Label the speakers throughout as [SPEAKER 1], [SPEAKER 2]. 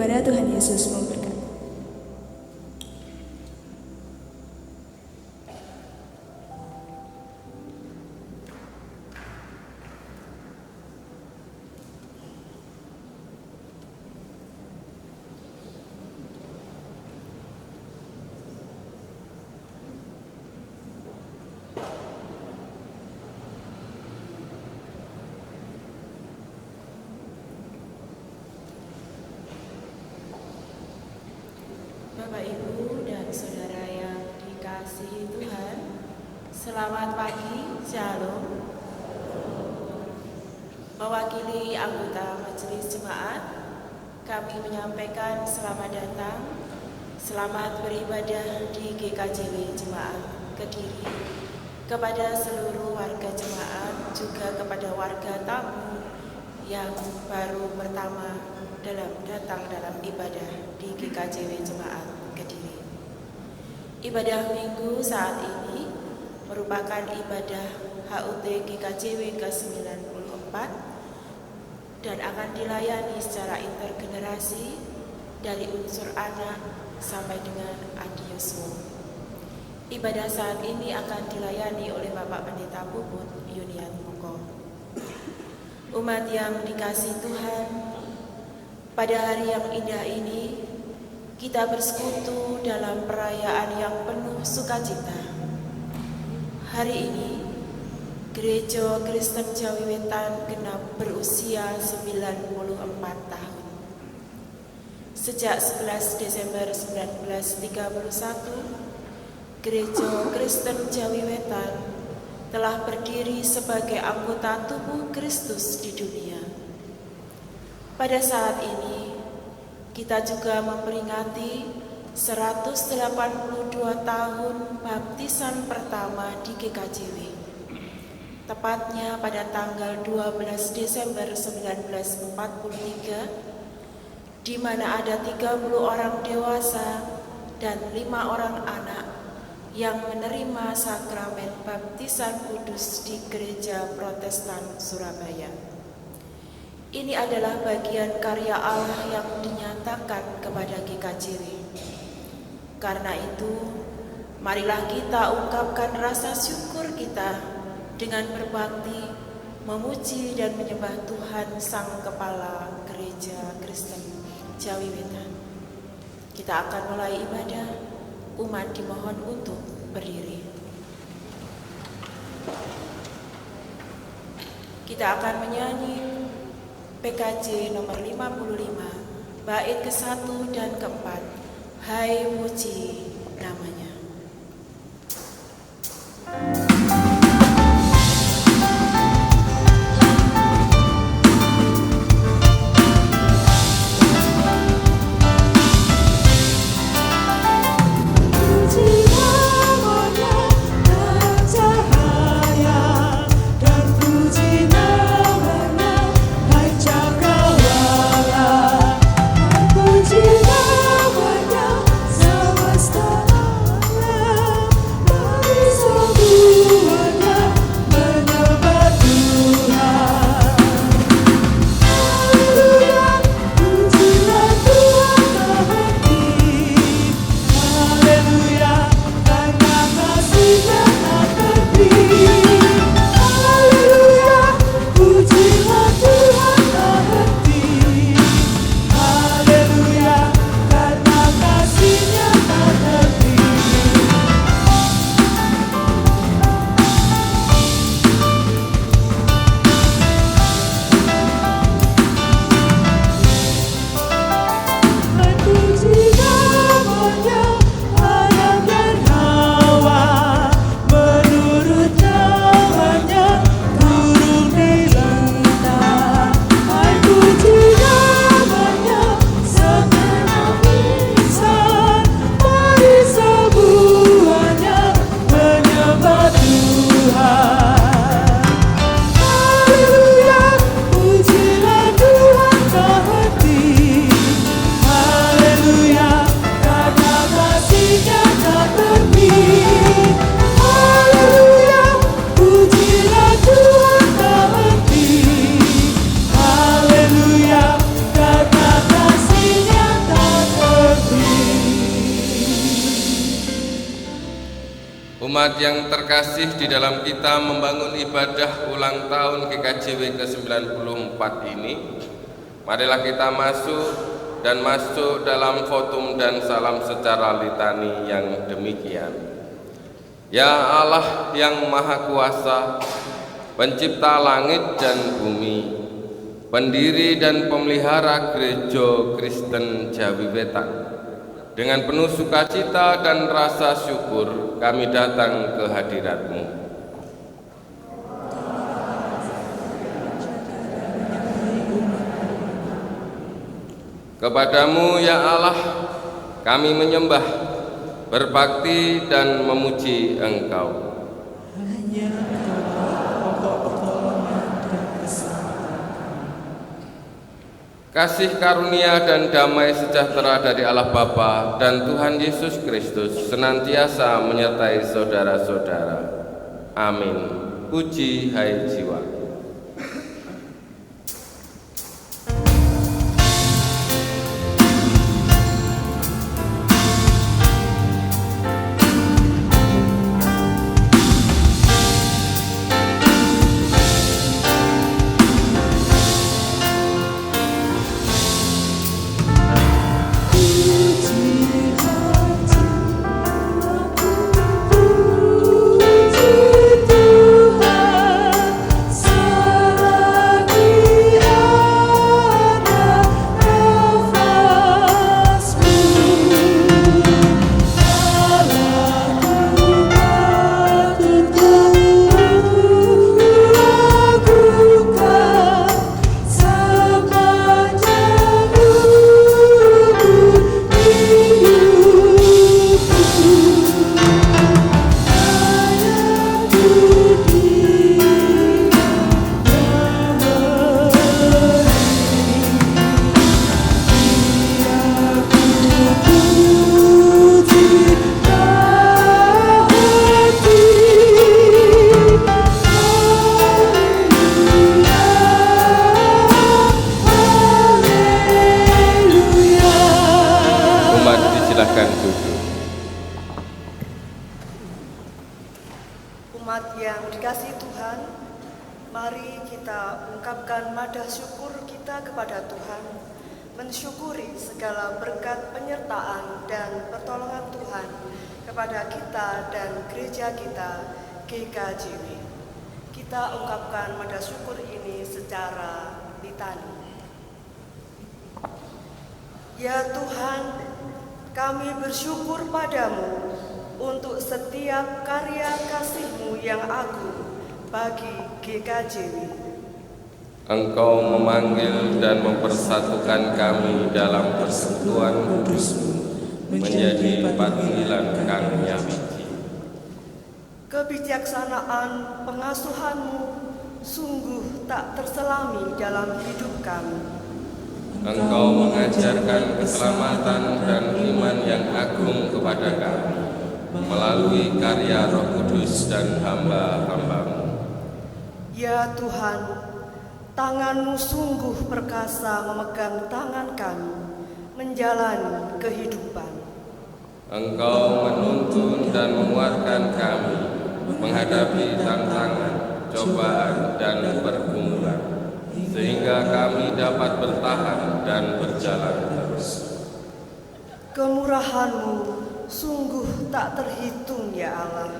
[SPEAKER 1] ibadah. Tuhan Yesus memberkati.
[SPEAKER 2] Bapak, Ibu, dan Saudara yang dikasihi Tuhan, selamat pagi, Shalom. Mewakili anggota Majelis Jemaat, kami menyampaikan selamat datang, selamat beribadah di GKJW Jemaat Kediri kepada seluruh warga jemaat, juga kepada warga tamu yang baru pertama datang dalam ibadah di GKJW Jemaat Kediri. Ibadah minggu saat ini merupakan ibadah HUT GKJW ke-94 dan akan dilayani secara intergenerasi dari unsur anak sampai dengan adiosmo. Ibadah saat ini akan dilayani oleh Bapak Pendeta Puput Yunian Moko. Umat yang dikasihi Tuhan, pada hari yang indah ini, kita bersekutu dalam perayaan yang penuh sukacita. Hari ini, Gereja Kristen Jawi Wetan genap berusia 94 tahun. Sejak 11 Desember 1931, Gereja Kristen Jawi Wetan telah berdiri sebagai anggota tubuh Kristus di dunia. Pada saat ini, kita juga memperingati 182 tahun baptisan pertama di GKJW. Tepatnya pada tanggal 12 Desember 1943, di mana ada 30 orang dewasa dan 5 orang anak yang menerima sakramen baptisan kudus di Gereja Protestan Surabaya. Ini adalah bagian karya Allah yang dinyatakan kepada GKJW. Karena itu, marilah kita ungkapkan rasa syukur kita dengan berbakti, memuji dan menyembah Tuhan Sang Kepala Gereja Kristen Jawi Wetan. Kita akan mulai ibadah, umat dimohon untuk berdiri. Kita akan menyanyi PKJ nomor 55, bait ke-1 dan ke-4, Hai Puji Namanya.
[SPEAKER 3] Semesta alam, mari
[SPEAKER 1] Jemaat yang terkasih, di dalam kita membangun ibadah ulang tahun GKJW ke-94 ini, marilah kita masuk dalam votum dan salam secara litani yang demikian. Ya Allah yang Maha Kuasa, Pencipta langit dan bumi, pendiri dan pemelihara Gereja Kristen Jawi Wetan, dengan penuh sukacita dan rasa syukur kami datang ke hadirat-Mu. Kepadamu ya Allah kami menyembah, berbakti dan memuji Engkau. Kasih karunia dan damai sejahtera dari Allah Bapa dan Tuhan Yesus Kristus senantiasa menyertai saudara-saudara. Amin. Puji hai jiwa.
[SPEAKER 3] Umat yang dikasihi Tuhan, mari kita ungkapkan madah syukur kita kepada Tuhan, mensyukuri segala berkat penyertaan dan pertolongan Tuhan kepada kita dan gereja kita GKJW. Kita ungkapkan madah syukur ini secara litani. Ya Tuhan, kami bersyukur padamu untuk setiap karya kasih-Mu yang agung bagi GKJW.
[SPEAKER 1] Engkau memanggil dan mempersatukan kami dalam persekutuan kudus-Mu menjadi panggilan kang nyawiji.
[SPEAKER 3] Kebijaksanaan pengasuhan-Mu sungguh tak terselami dalam hidup kami.
[SPEAKER 1] Engkau mengajarkan keselamatan dan iman yang agung kepada kami melalui karya Roh Kudus dan hamba-hamba-Mu.
[SPEAKER 3] Ya Tuhan, tangan-Mu sungguh perkasa memegang tangan kami menjalani kehidupan.
[SPEAKER 1] Engkau menuntun dan menguatkan kami menghadapi tantangan, cobaan, dan pergumulan, sehingga kami dapat bertahan dan berjalan terus.
[SPEAKER 3] Kemurahan-Mu sungguh tak terhitung ya Allah.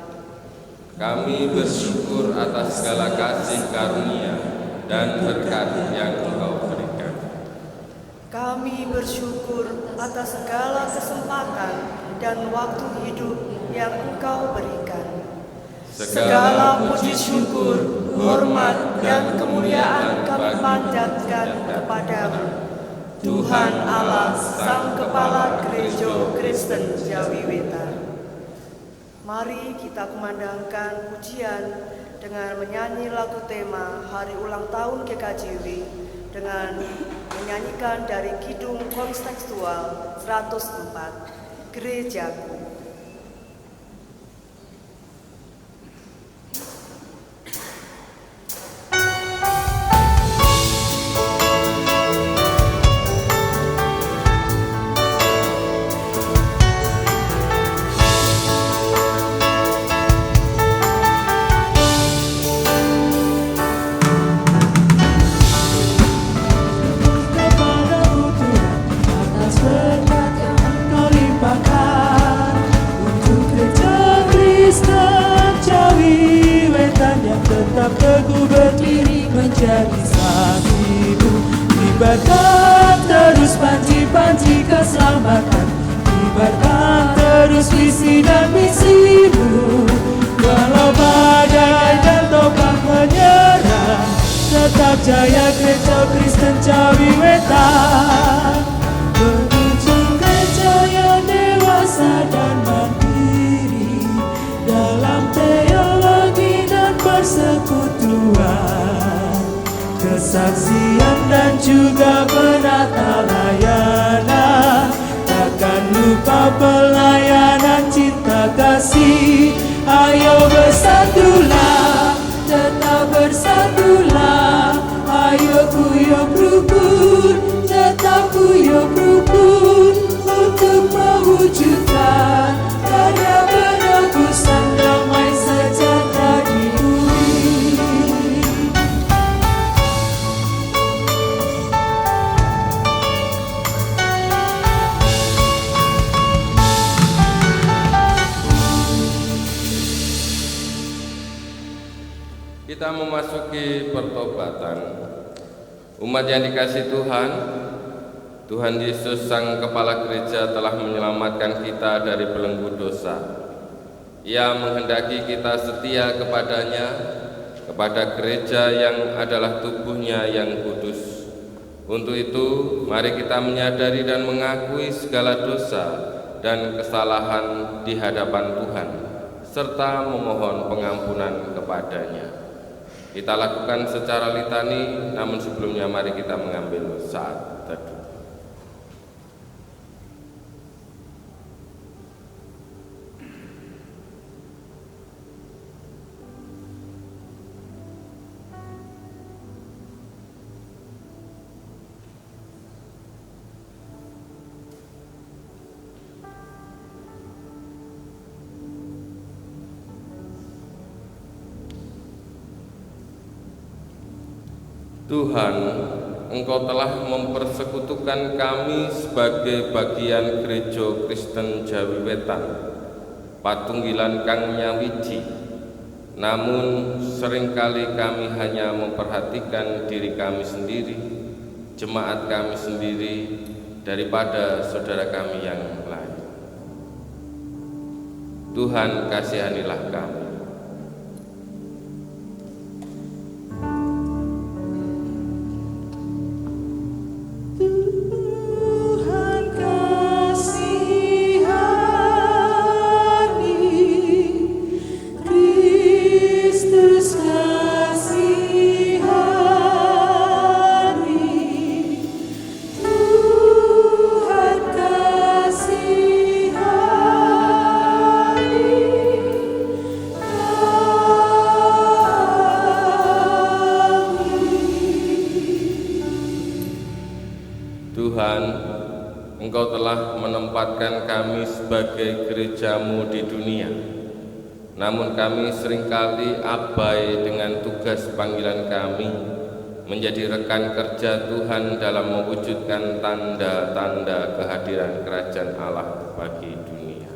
[SPEAKER 1] Kami bersyukur atas segala kasih karunia dan berkat yang Engkau berikan.
[SPEAKER 3] Kami bersyukur atas segala kesempatan dan waktu hidup yang Engkau berikan. Segala puji syukur, hormat, dan kemuliaan kami panjatkan kepadamu, Tuhan Allah, Sang Kepala Gereja Kristen Jawi Wetan. Mari kita kumandangkan pujian dengan menyanyi lagu tema Hari Ulang Tahun GKJW dengan menyanyikan dari Kidung Kontekstual 104, Gerejaku.
[SPEAKER 4] bagimu. Kibarkan terus panji-panji keselamatan, kibarkan terus visi dan misimu. Walau badai dan tombak menyerang, tetap jaya gereja Kristen Jawi Wetan. Menunjukkan jaya dewasa dan mandiri dalam teologi dan persekutuan, kesaksian dan juga penata layanan. Takkan lupa pelayanan cinta kasih. Ayo bersatulah, tetap bersatulah. Ayo kuyup rukun, tetap kuyup rukun, untuk mewujudkan karya penebusan damai sejahtera di bumi.
[SPEAKER 1] Kita memasuki pertobatan. Umat yang dikasihi Tuhan, Tuhan Yesus Sang Kepala Gereja telah menyelamatkan kita dari belenggu dosa. Ia menghendaki kita setia kepadanya, kepada gereja yang adalah tubuhnya yang kudus. Untuk itu, mari kita menyadari dan mengakui segala dosa dan kesalahan di hadapan Tuhan, serta memohon pengampunan kepadanya. Kita lakukan secara litani, namun sebelumnya mari kita mengambil saat teduh. Tuhan, Engkau telah mempersekutukan kami sebagai bagian Gereja Kristen Jawi Wetan, patunggilan kang nyawiji. Namun seringkali kami hanya memperhatikan diri kami sendiri, jemaat kami sendiri, daripada saudara kami yang lain. Tuhan, kasihanilah kami. Engkau telah menempatkan kami sebagai gerejamu di dunia. Namun kami seringkali abai dengan tugas panggilan kami menjadi rekan kerja Tuhan dalam mewujudkan tanda-tanda kehadiran kerajaan Allah bagi dunia.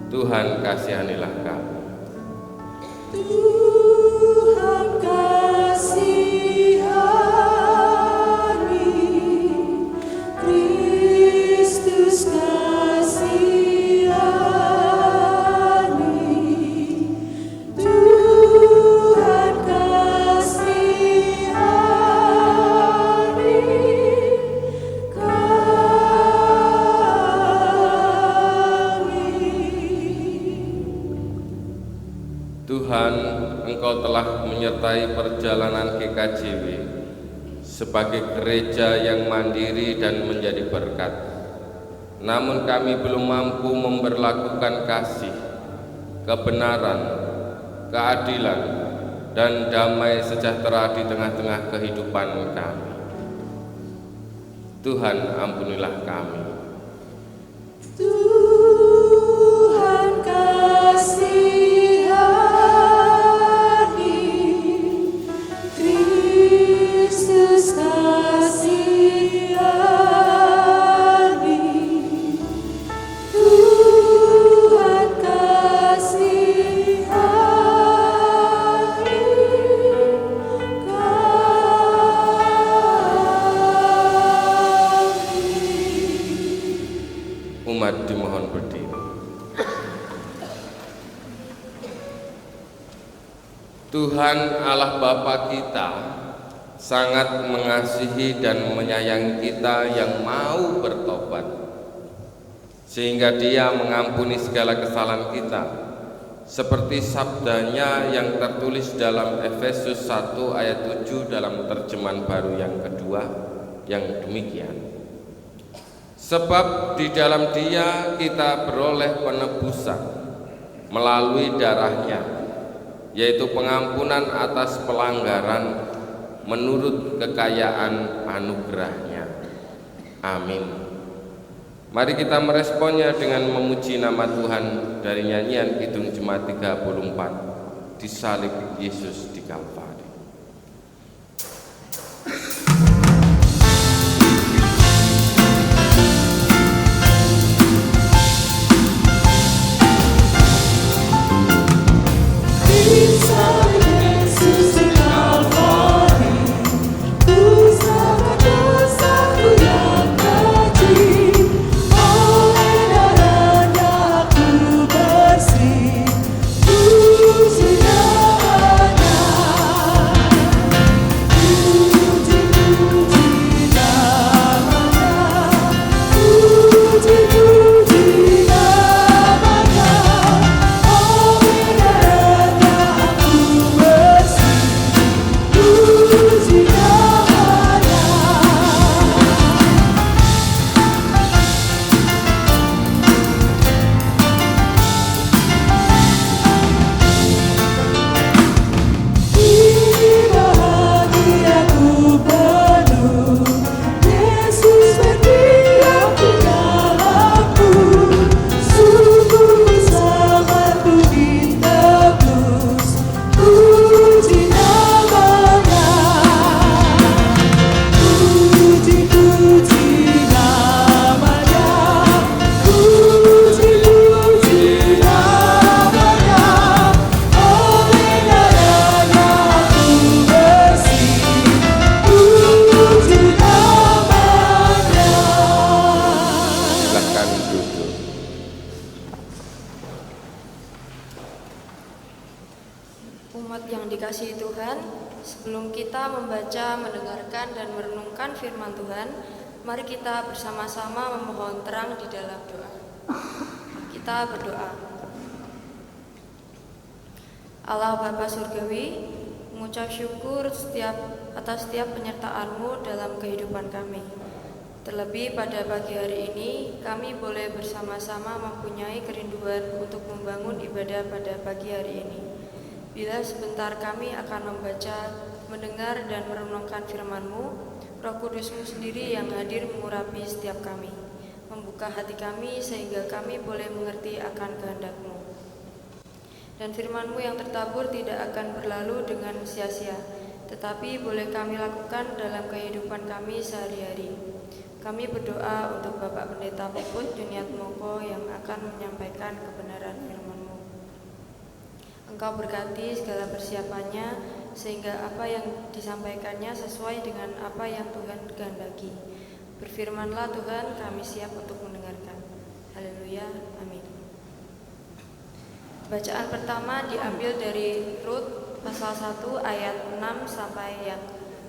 [SPEAKER 1] Tuhan, kasihanilah kami.
[SPEAKER 4] Tuhan, kasihani. Kristus, kasihani. Tuhan, kasihani kami.
[SPEAKER 1] Tuhan, Engkau telah menyertai perjalanan GKJW sebagai gereja yang mandiri dan menjadi berkat. Namun kami belum mampu memberlakukan kasih, kebenaran, keadilan, dan damai sejahtera di tengah-tengah kehidupan kami. Tuhan, ampunilah kami.
[SPEAKER 4] Tuhan, kasihani. Kristus, kasihani. Tuhan, kasihani kami.
[SPEAKER 1] Tuhan Allah Bapa kita sangat mengasihi dan menyayangi kita yang mau bertobat, sehingga Dia mengampuni segala kesalahan kita, seperti sabdanya yang tertulis dalam Efesus 1 ayat 7 dalam terjemahan baru yang kedua, yang demikian. Sebab di dalam Dia kita beroleh penebusan melalui darahnya, yaitu pengampunan atas pelanggaran menurut kekayaan anugerahnya. Amin. Mari kita meresponnya dengan memuji nama Tuhan dari nyanyian Kidung Jemaat 34, Disalib Yesus di Kalvari.
[SPEAKER 5] Umat yang dikasihi Tuhan, sebelum kita membaca, mendengarkan, dan merenungkan firman Tuhan, mari kita bersama-sama memohon terang di dalam doa. Kita berdoa. Allah Bapa Surgawi, mengucap syukur atas setiap penyertaan-Mu dalam kehidupan kami. Terlebih pada pagi hari ini, kami boleh bersama-sama mempunyai kerinduan untuk membangun ibadah pada pagi hari ini. Bila sebentar kami akan membaca, mendengar, dan merenungkan firman-Mu, Roh Kudus-Mu sendiri yang hadir mengurapi setiap kami, membuka hati kami sehingga kami boleh mengerti akan kehendak-Mu. Dan firman-Mu yang tertabur tidak akan berlalu dengan sia-sia, tetapi boleh kami lakukan dalam kehidupan kami sehari-hari. Kami berdoa untuk Bapak Pendeta Puput Juniat Moko yang akan menyampaikan kebenaran firman-Mu. Engkau berkati segala persiapannya, sehingga apa yang disampaikannya sesuai dengan apa yang Tuhan kehendaki. Berfirmanlah Tuhan, kami siap untuk mendengarkan. Haleluya, amin. Bacaan pertama diambil dari Rut pasal 1 ayat 6 sampai yang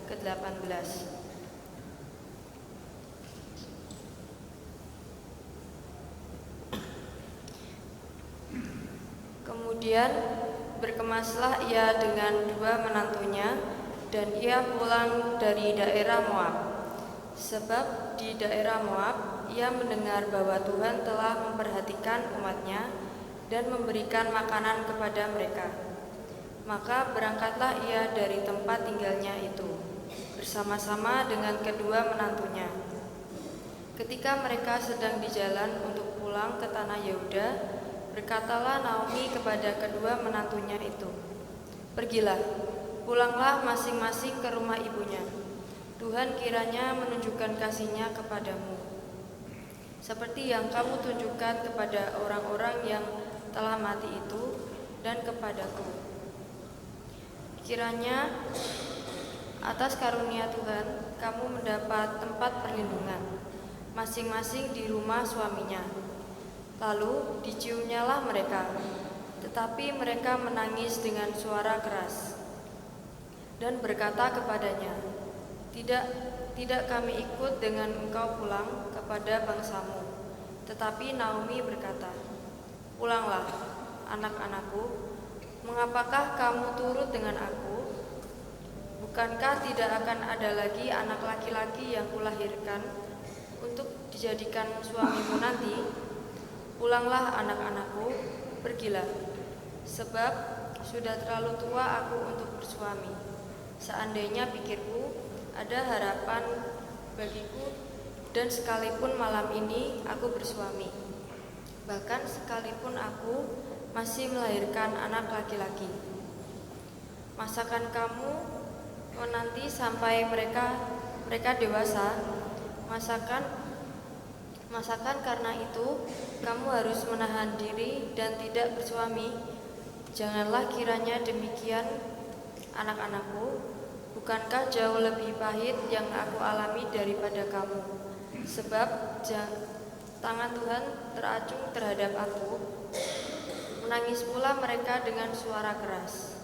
[SPEAKER 5] ke-18. Kemudian berkemaslah ia dengan dua menantunya, dan ia pulang dari daerah Moab. Sebab di daerah Moab ia mendengar bahwa Tuhan telah memperhatikan umatnya dan memberikan makanan kepada mereka. Maka berangkatlah ia dari tempat tinggalnya itu, bersama-sama dengan kedua menantunya. Ketika mereka sedang di jalan untuk pulang ke tanah Yehuda, berkatalah Naomi kepada kedua menantunya itu, "Pergilah, pulanglah masing-masing ke rumah ibunya. Tuhan kiranya menunjukkan kasih-Nya kepadamu, seperti yang kamu tunjukkan kepada orang-orang yang telah mati itu dan kepadaku. Kiranya atas karunia Tuhan kamu mendapat tempat perlindungan, masing-masing di rumah suaminya." Lalu diciumnyalah mereka, tetapi mereka menangis dengan suara keras. dan berkata kepadanya, Tidak kami ikut dengan engkau pulang kepada bangsamu. Tetapi Naomi berkata, Pulanglah, anak-anakku, mengapakah kamu turut dengan aku? Bukankah tidak akan ada lagi anak laki-laki yang kulahirkan untuk dijadikan suamimu nanti? Pulanglah, anak-anakku, pergilah, sebab sudah terlalu tua aku untuk bersuami. Seandainya pikirku ada harapan bagiku, dan sekalipun malam ini aku bersuami, bahkan sekalipun aku masih melahirkan anak laki-laki, masakan kamu menanti sampai mereka dewasa? Masakan karena itu kamu harus menahan diri dan tidak bersuami? Janganlah kiranya demikian, anak-anakku. Bukankah jauh lebih pahit yang aku alami daripada kamu? Sebab tangan Tuhan teracung terhadap aku. Menangis pula mereka dengan suara keras.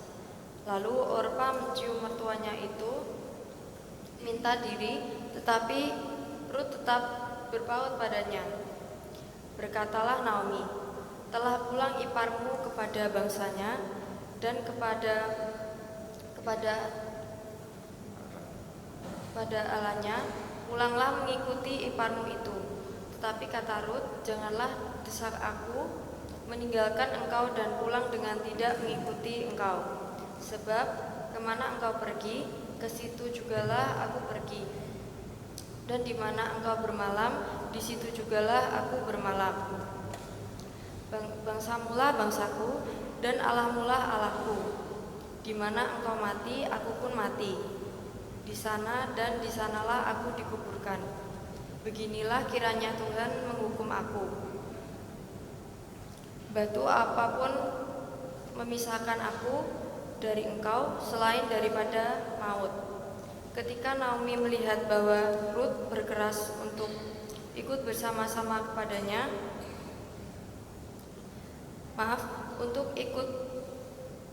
[SPEAKER 5] Lalu Orpa mencium mertuanya itu, minta diri, tetapi Rut tetap berpaut padanya. Berkatalah Naomi, telah pulang iparmu kepada bangsanya dan kepada Allahnya, pulanglah mengikuti iparmu itu. Tetapi kata Rut, janganlah desak aku meninggalkan engkau dan pulang dengan tidak mengikuti engkau. Sebab kemana engkau pergi, ke situ jugalah aku pergi. Dan di mana engkau bermalam, di situ jugalah aku bermalam. Bangsamulah bangsaku, dan Allahmulah Allahku. Di mana engkau mati, aku pun mati. Di sana dan di sanalah aku dikuburkan. Beginilah kiranya Tuhan menghukum aku. Batu apapun memisahkan aku dari engkau selain daripada maut. Ketika Naomi melihat bahwa Rut berkeras untuk ikut bersama-sama kepadanya, untuk ikut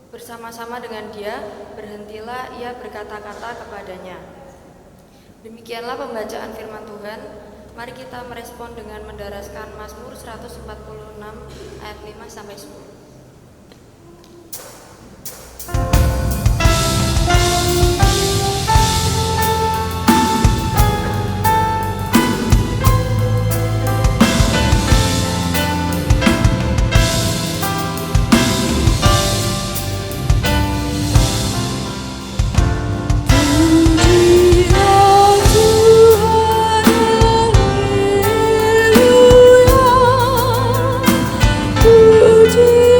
[SPEAKER 5] bersama-sama dengan dia, berhentilah ia berkata-kata kepadanya. Demikianlah pembacaan firman Tuhan. Mari kita merespon dengan mendaraskan Mazmur 146 ayat 5 sampai 10.
[SPEAKER 4] Puji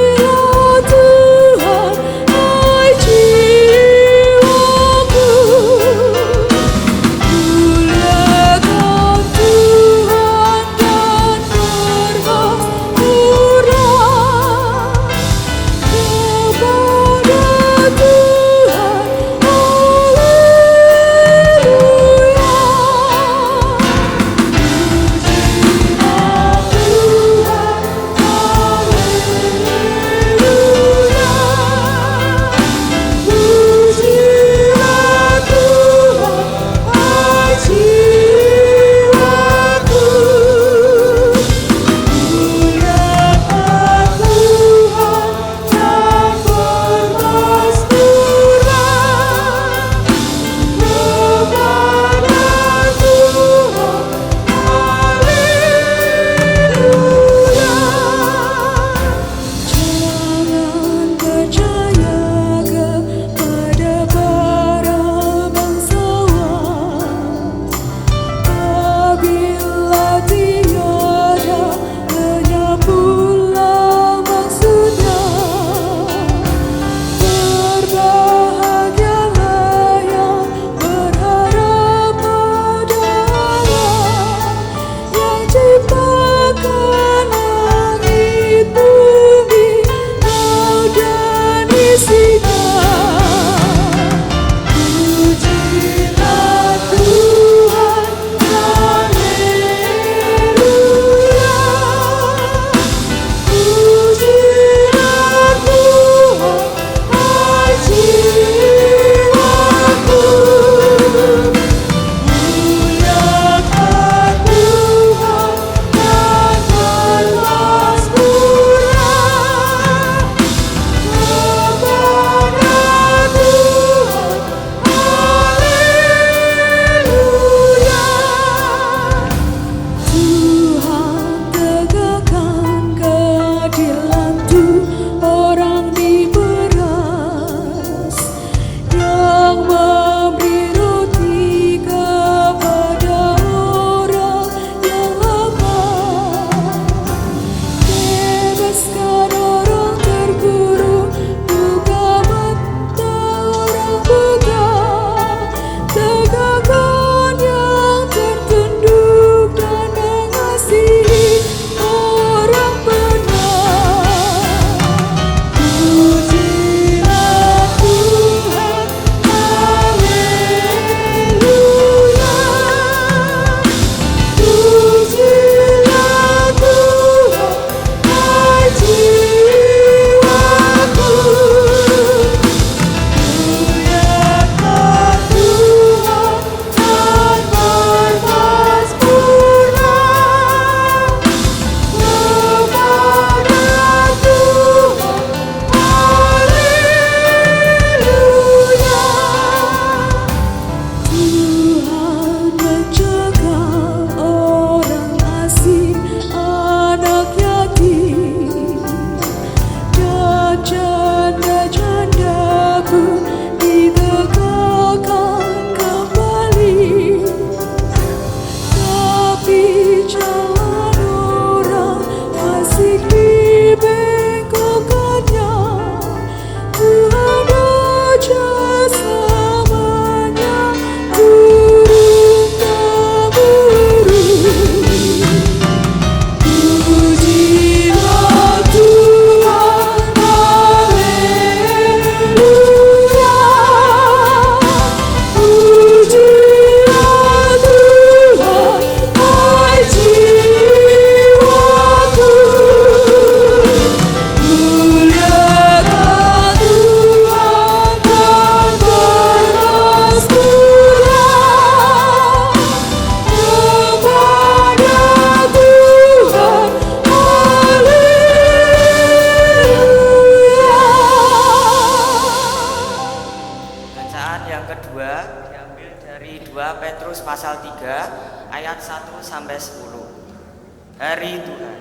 [SPEAKER 6] dari 2 Petrus pasal 3 ayat 1 sampai 10. Hari Tuhan.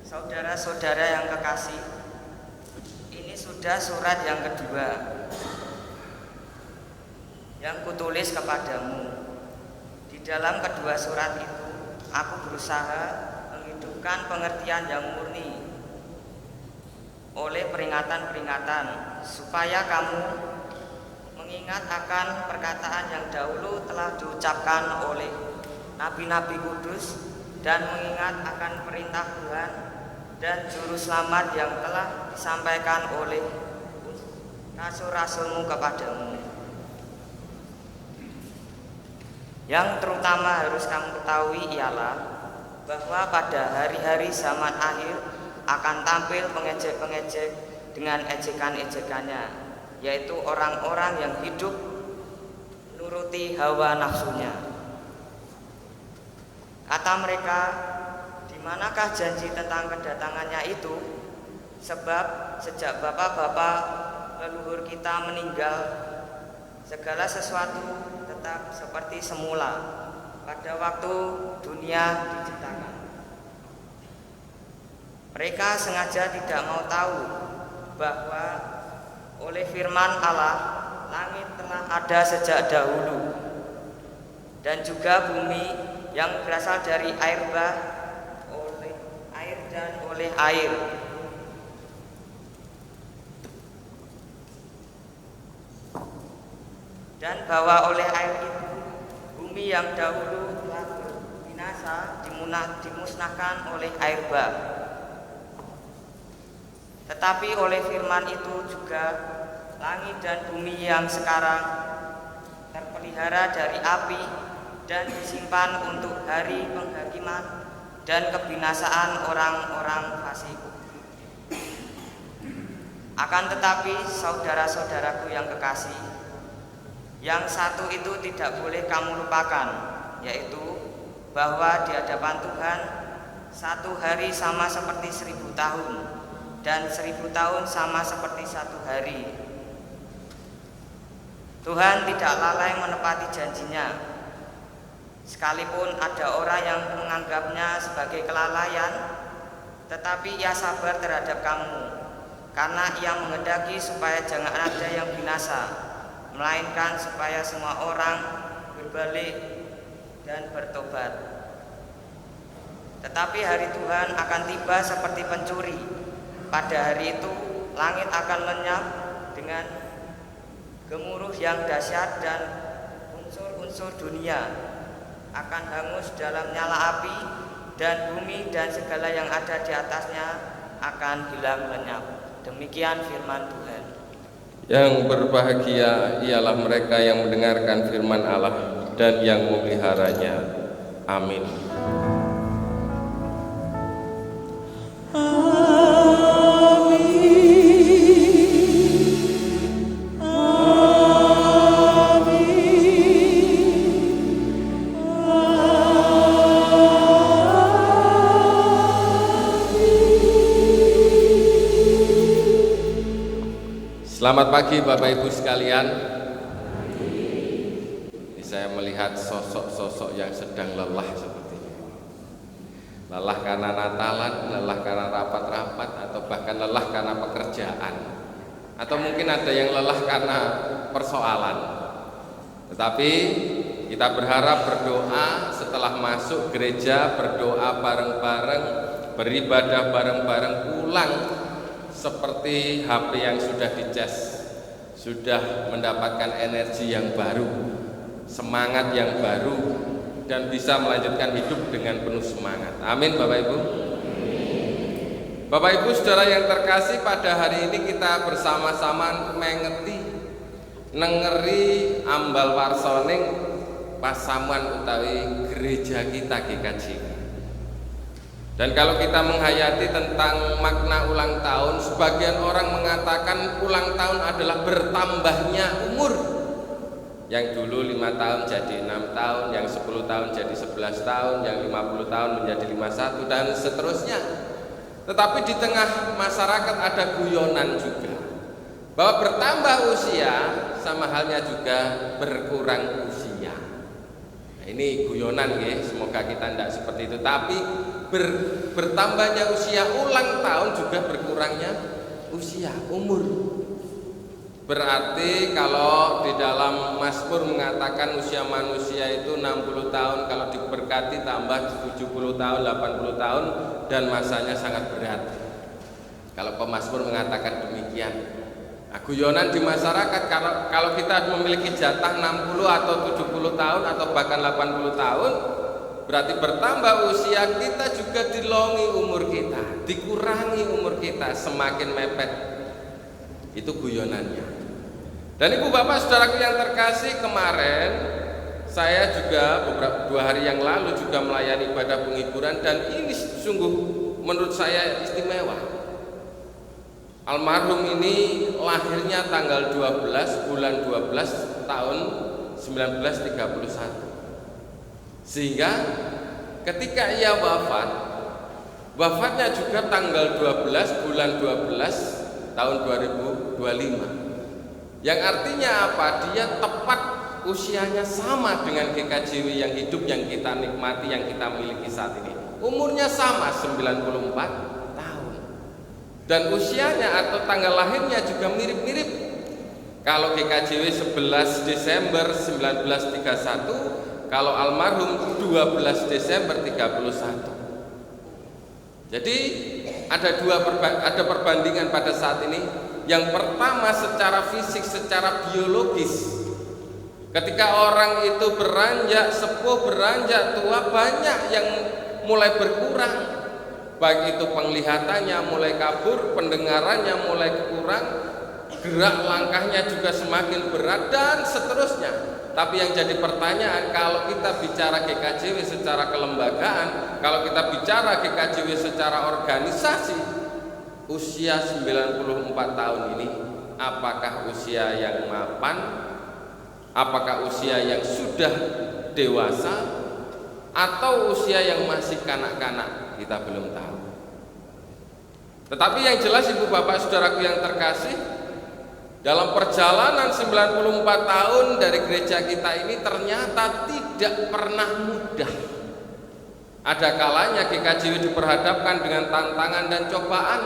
[SPEAKER 6] Saudara-saudara yang kekasih, ini sudah surat yang kedua yang kutulis kepadamu. Di dalam kedua surat itu, aku berusaha menghidupkan pengertian yang murni oleh peringatan-peringatan, supaya kamu mengingat akan perkataan yang dahulu telah diucapkan oleh nabi-nabi kudus, dan mengingat akan perintah Tuhan dan juru selamat yang telah disampaikan oleh rasul-rasulmu kepadamu. Yang terutama harus kamu ketahui ialah bahwa pada hari-hari zaman akhir akan tampil pengejek-pengejek dengan ejekan-ejekannya, yaitu orang-orang yang hidup menuruti hawa nafsunya. Kata mereka, di manakah janji tentang kedatangannya itu? Sebab sejak bapak-bapak leluhur kita meninggal, segala sesuatu tetap seperti semula pada waktu dunia diciptakan. Mereka sengaja tidak mau tahu bahwa oleh firman Allah langit telah ada sejak dahulu, dan juga bumi yang berasal dari air bah, oleh air dan oleh air. Dan bahwa oleh air itu bumi yang dahulu telah binasa dimusnahkan oleh air bah. Tetapi oleh firman itu juga langit dan bumi yang sekarang terpelihara dari api dan disimpan untuk hari penghakiman dan kebinasaan orang-orang fasik. Akan tetapi saudara-saudaraku yang kekasih, yang satu itu tidak boleh kamu lupakan, yaitu bahwa di hadapan Tuhan satu hari sama seperti 1000 tahun, dan 1000 tahun sama seperti satu hari. Tuhan tidak lalai menepati janjinya. Sekalipun ada orang yang menganggapnya sebagai kelalaian, tetapi ia sabar terhadap kamu, karena ia menghendaki supaya jangan ada yang binasa, melainkan supaya semua orang berbalik dan bertobat. Tetapi hari Tuhan akan tiba seperti pencuri. Pada hari itu langit akan lenyap dengan gemuruh yang dahsyat, dan unsur-unsur dunia akan hangus dalam nyala api, dan bumi dan segala yang ada di atasnya akan hilang lenyap. Demikian firman Tuhan.
[SPEAKER 1] Yang berbahagia ialah mereka yang mendengarkan firman Allah dan yang memeliharanya. Amin. Selamat pagi Bapak Ibu sekalian. Saya melihat sosok-sosok yang sedang lelah seperti ini. Lelah karena Natalan, lelah karena rapat-rapat, atau bahkan lelah karena pekerjaan. Atau mungkin ada yang lelah karena persoalan. Tetapi kita berharap berdoa setelah masuk gereja, berdoa bareng-bareng, beribadah bareng-bareng, pulang seperti HP yang sudah dicas, sudah mendapatkan energi yang baru, semangat yang baru, dan bisa melanjutkan hidup dengan penuh semangat. Amin Bapak Ibu. Bapak Ibu saudara yang terkasih, pada hari ini kita bersama-sama nengeri ambal warsoning pasamuan utawi gereja kita GKJ. Dan kalau kita menghayati tentang makna ulang tahun, sebagian orang mengatakan ulang tahun adalah bertambahnya umur. Yang dulu 5 tahun jadi 6 tahun, yang 10 tahun jadi 11 tahun, yang 50 tahun menjadi 51, dan seterusnya. Tetapi di tengah masyarakat ada guyonan juga, bahwa bertambah usia sama halnya juga berkurang usia. Nah, ini guyonan ya, semoga kita tidak seperti itu. Tapi bertambahnya usia ulang tahun juga berkurangnya usia, umur. Berarti kalau di dalam Mazmur mengatakan usia manusia itu 60 tahun, kalau diberkati tambah 70 tahun, 80 tahun, dan masanya sangat berat. Kalau pemazmur mengatakan demikian. Nah, guyonan di masyarakat, kalau kita memiliki jatah 60 atau 70 tahun atau bahkan 80 tahun, berarti bertambah usia kita juga dilongi umur kita, dikurangi umur kita, semakin mepet. Itu guyonannya. Dan ibu bapak saudaraku yang terkasih, kemarin saya juga beberapa 2 hari yang lalu juga melayani ibadah penghiburan, dan ini sungguh menurut saya istimewa. Almarhum ini lahirnya tanggal 12 bulan 12 tahun 1931. Sehingga ketika ia wafatnya juga tanggal 12 bulan 12 tahun 2025. Yang artinya apa? Dia tepat usianya sama dengan GKJW yang hidup, yang kita nikmati, yang kita miliki saat ini. Umurnya sama, 94 tahun. Dan usianya atau tanggal lahirnya juga mirip-mirip. Kalau GKJW 11 Desember 1931, kalau almarhum 12 Desember 31. Jadi ada perbandingan pada saat ini. Yang pertama secara fisik, secara biologis. Ketika orang itu beranjak sepuh, beranjak tua, banyak yang mulai berkurang. Baik itu penglihatannya mulai kabur, pendengarannya mulai kurang, gerak langkahnya juga semakin berat, dan seterusnya. Tapi yang jadi pertanyaan, kalau kita bicara GKJW secara kelembagaan, kalau kita bicara GKJW secara organisasi, usia 94 tahun ini apakah usia yang mapan, apakah usia yang sudah dewasa, atau usia yang masih kanak-kanak, kita belum tahu. Tetapi yang jelas ibu bapak saudaraku yang terkasih, dalam perjalanan 94 tahun dari gereja kita ini ternyata tidak pernah mudah. Ada kalanya GKJW diperhadapkan dengan tantangan dan cobaan.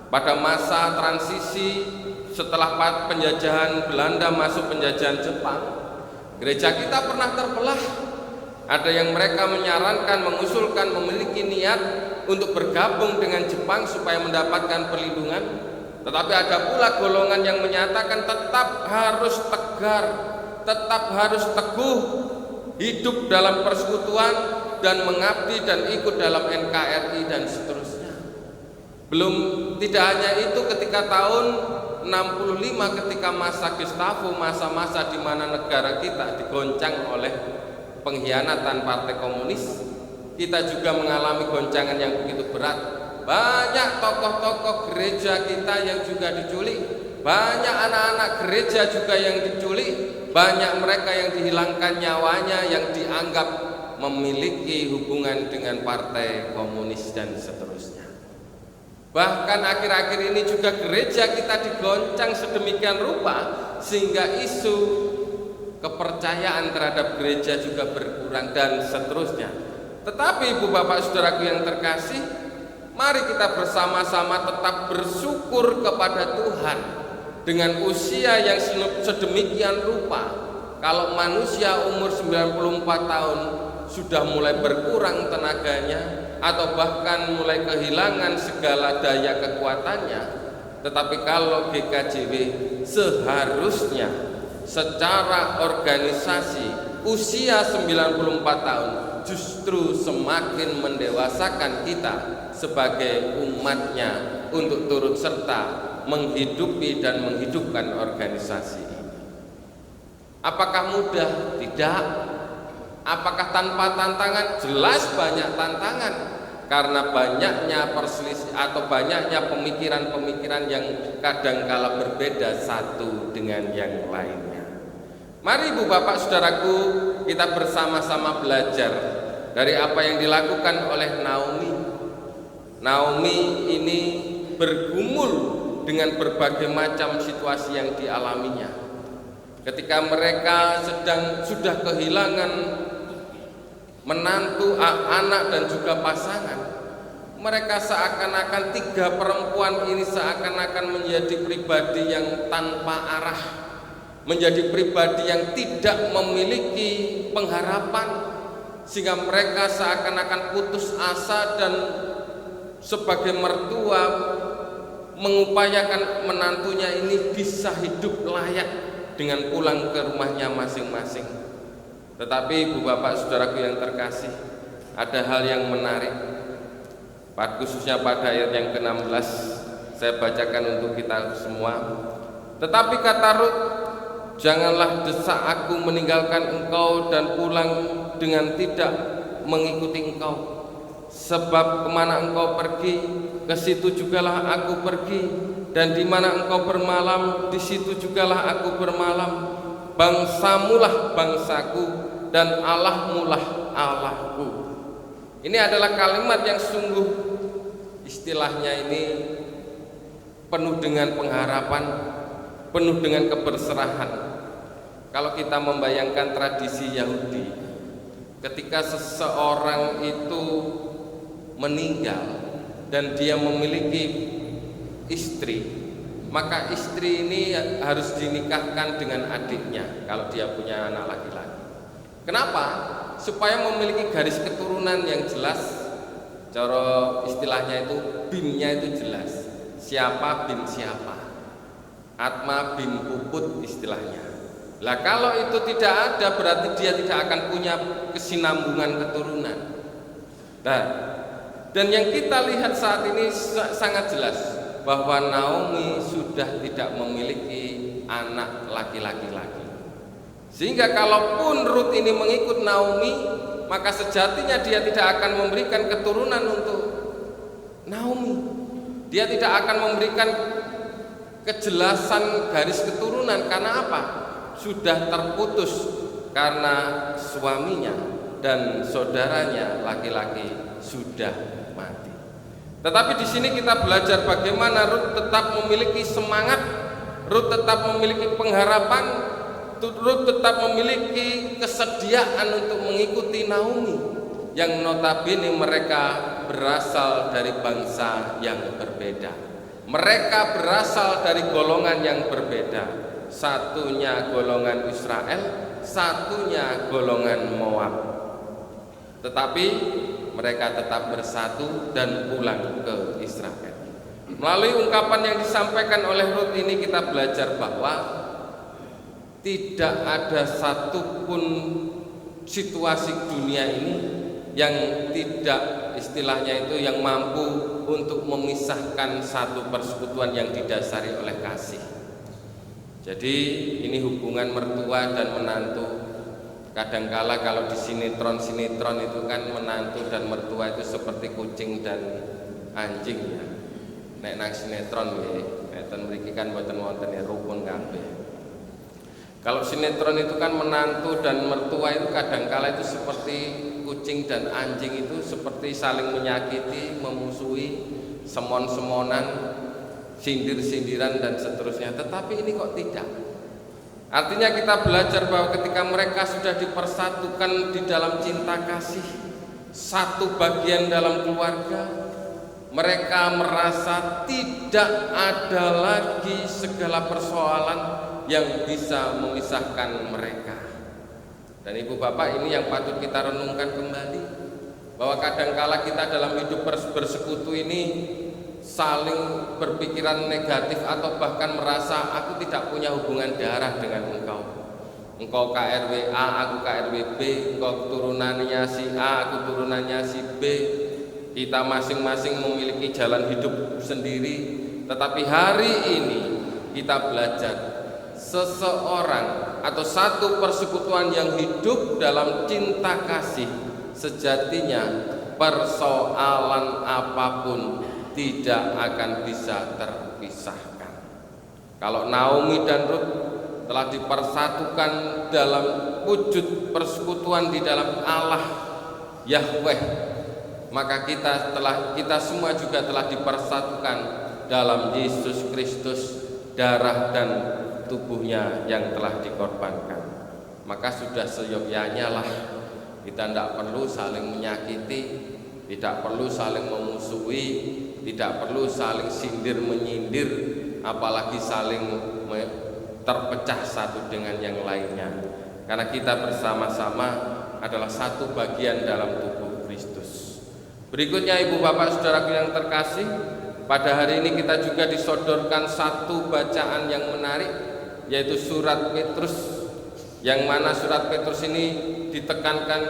[SPEAKER 1] Pada masa transisi setelah penjajahan Belanda masuk penjajahan Jepang, gereja kita pernah terbelah. Ada yang mereka menyarankan, mengusulkan, memiliki niat untuk bergabung dengan Jepang supaya mendapatkan perlindungan. Tetapi ada pula golongan yang menyatakan tetap harus tegar, tetap harus teguh, hidup dalam persekutuan dan mengabdi dan ikut dalam NKRI dan seterusnya. Tidak hanya itu, ketika tahun 65 ketika masa Gestapo, masa-masa di mana negara kita digoncang oleh pengkhianatan Partai Komunis, kita juga mengalami goncangan yang begitu berat. Banyak tokoh-tokoh gereja kita yang juga diculik, banyak anak-anak gereja juga yang diculik, banyak mereka yang dihilangkan nyawanya yang dianggap memiliki hubungan dengan Partai Komunis dan seterusnya. Bahkan akhir-akhir ini juga gereja kita digoncang sedemikian rupa sehingga isu kepercayaan terhadap gereja juga berkurang dan seterusnya. Tetapi ibu bapak saudaraku yang terkasih, mari kita bersama-sama tetap bersyukur kepada Tuhan. Dengan usia yang sedemikian rupa, kalau manusia umur 94 tahun sudah mulai berkurang tenaganya atau bahkan mulai kehilangan segala daya kekuatannya, tetapi kalau GKJW seharusnya secara organisasi usia 94 tahun justru semakin mendewasakan kita sebagai umatnya untuk turut serta menghidupi dan menghidupkan organisasi ini. Apakah mudah? Tidak. Apakah tanpa tantangan? Jelas banyak tantangan, karena banyaknya perselisih atau banyaknya pemikiran-pemikiran yang kadangkala berbeda satu dengan yang lainnya. Mari ibu bapak saudaraku, kita bersama-sama belajar dari apa yang dilakukan oleh Naomi. Naomi ini bergumul dengan berbagai macam situasi yang dialaminya. Ketika mereka sudah kehilangan menantu, anak dan juga pasangan, mereka seakan-akan tiga perempuan ini seakan-akan menjadi pribadi yang tanpa arah, menjadi pribadi yang tidak memiliki pengharapan, sehingga mereka seakan-akan putus asa dan sebagai mertua mengupayakan menantunya ini bisa hidup layak dengan pulang ke rumahnya masing-masing. Tetapi ibu bapak saudaraku yang terkasih, ada hal yang menarik, khususnya pada ayat yang ke-16, saya bacakan untuk kita semua. Tetapi kata Rut, janganlah desak aku meninggalkan engkau dan pulang dengan tidak mengikuti engkau. Sebab kemana engkau pergi, ke situ jugalah aku pergi, dan di mana engkau bermalam, di situ jugalah aku bermalam. Bangsamulah bangsaku, dan Allahmulah Allahku. Ini adalah kalimat yang sungguh, istilahnya ini penuh dengan pengharapan, penuh dengan keberserahan. Kalau kita membayangkan tradisi Yahudi, ketika seseorang itu meninggal dan dia memiliki istri, maka istri ini harus dinikahkan dengan adiknya kalau dia punya anak laki-laki. Kenapa? Supaya memiliki garis keturunan yang jelas. Cara istilahnya itu binnya itu jelas, siapa bin siapa, Atma bin Puput istilahnya. Lah kalau itu tidak ada, berarti dia tidak akan punya kesinambungan keturunan. Nah, dan yang kita lihat saat ini sangat jelas bahwa Naomi sudah tidak memiliki anak laki-laki lagi. Sehingga kalaupun Rut ini mengikut Naomi, maka sejatinya dia tidak akan memberikan keturunan untuk Naomi. Dia tidak akan memberikan kejelasan garis keturunan. Karena apa? Sudah terputus karena suaminya dan saudaranya laki-laki sudah mati. Tetapi di sini kita belajar bagaimana Rut tetap memiliki semangat, Rut tetap memiliki pengharapan, Rut tetap memiliki kesediaan untuk mengikuti Naomi yang notabene mereka berasal dari bangsa yang berbeda. Mereka berasal dari golongan yang berbeda. Satunya golongan Israel, satunya golongan Moab. Tetapi mereka tetap bersatu dan pulang ke Israel. Melalui ungkapan yang disampaikan oleh Rut ini kita belajar bahwa tidak ada satupun situasi dunia ini yang tidak istilahnya itu yang mampu untuk memisahkan satu persekutuan yang didasari oleh kasih. Jadi ini hubungan mertua dan menantu. Kadangkala kalau di sinetron itu kan menantu dan mertua itu seperti kucing dan anjing ya. Nek nang sinetron nggih, enten mriki kan mboten wonten ya rukun kabeh. Kalau sinetron itu kan menantu dan mertua itu kadangkala itu seperti kucing dan anjing, itu seperti saling menyakiti, memusuhi, semon-semonan, sindir-sindiran dan seterusnya. Tetapi ini kok tidak. Artinya kita belajar bahwa ketika mereka sudah dipersatukan di dalam cinta kasih, satu bagian dalam keluarga, mereka merasa tidak ada lagi segala persoalan yang bisa memisahkan mereka. Dan ibu bapak, ini yang patut kita renungkan kembali, bahwa kadangkala kita dalam hidup bersekutu ini saling berpikiran negatif atau bahkan merasa aku tidak punya hubungan darah dengan engkau. Engkau KRW A, aku KRW B, engkau turunannya si A, aku turunannya si B. Kita masing-masing memiliki jalan hidup sendiri. Tetapi hari ini kita belajar seseorang atau satu persekutuan yang hidup dalam cinta kasih, sejatinya persoalan apapun tidak akan bisa terpisahkan. Kalau Naomi dan Rut telah dipersatukan dalam wujud persekutuan di dalam Allah Yahweh, maka kita semua juga telah dipersatukan dalam Yesus Kristus, darah dan tubuhnya yang telah dikorbankan. Maka sudah seyogyanya lah Kita tidak perlu saling menyakiti, tidak perlu saling memusuhi, tidak perlu saling sindir menyindir, apalagi saling terpecah satu dengan yang lainnya. Karena kita bersama-sama adalah satu bagian dalam tubuh Kristus. Berikutnya Ibu Bapak Saudaraku yang terkasih, pada hari ini kita juga disodorkan satu bacaan yang menarik, yaitu surat Petrus, yang mana surat Petrus ini ditekankan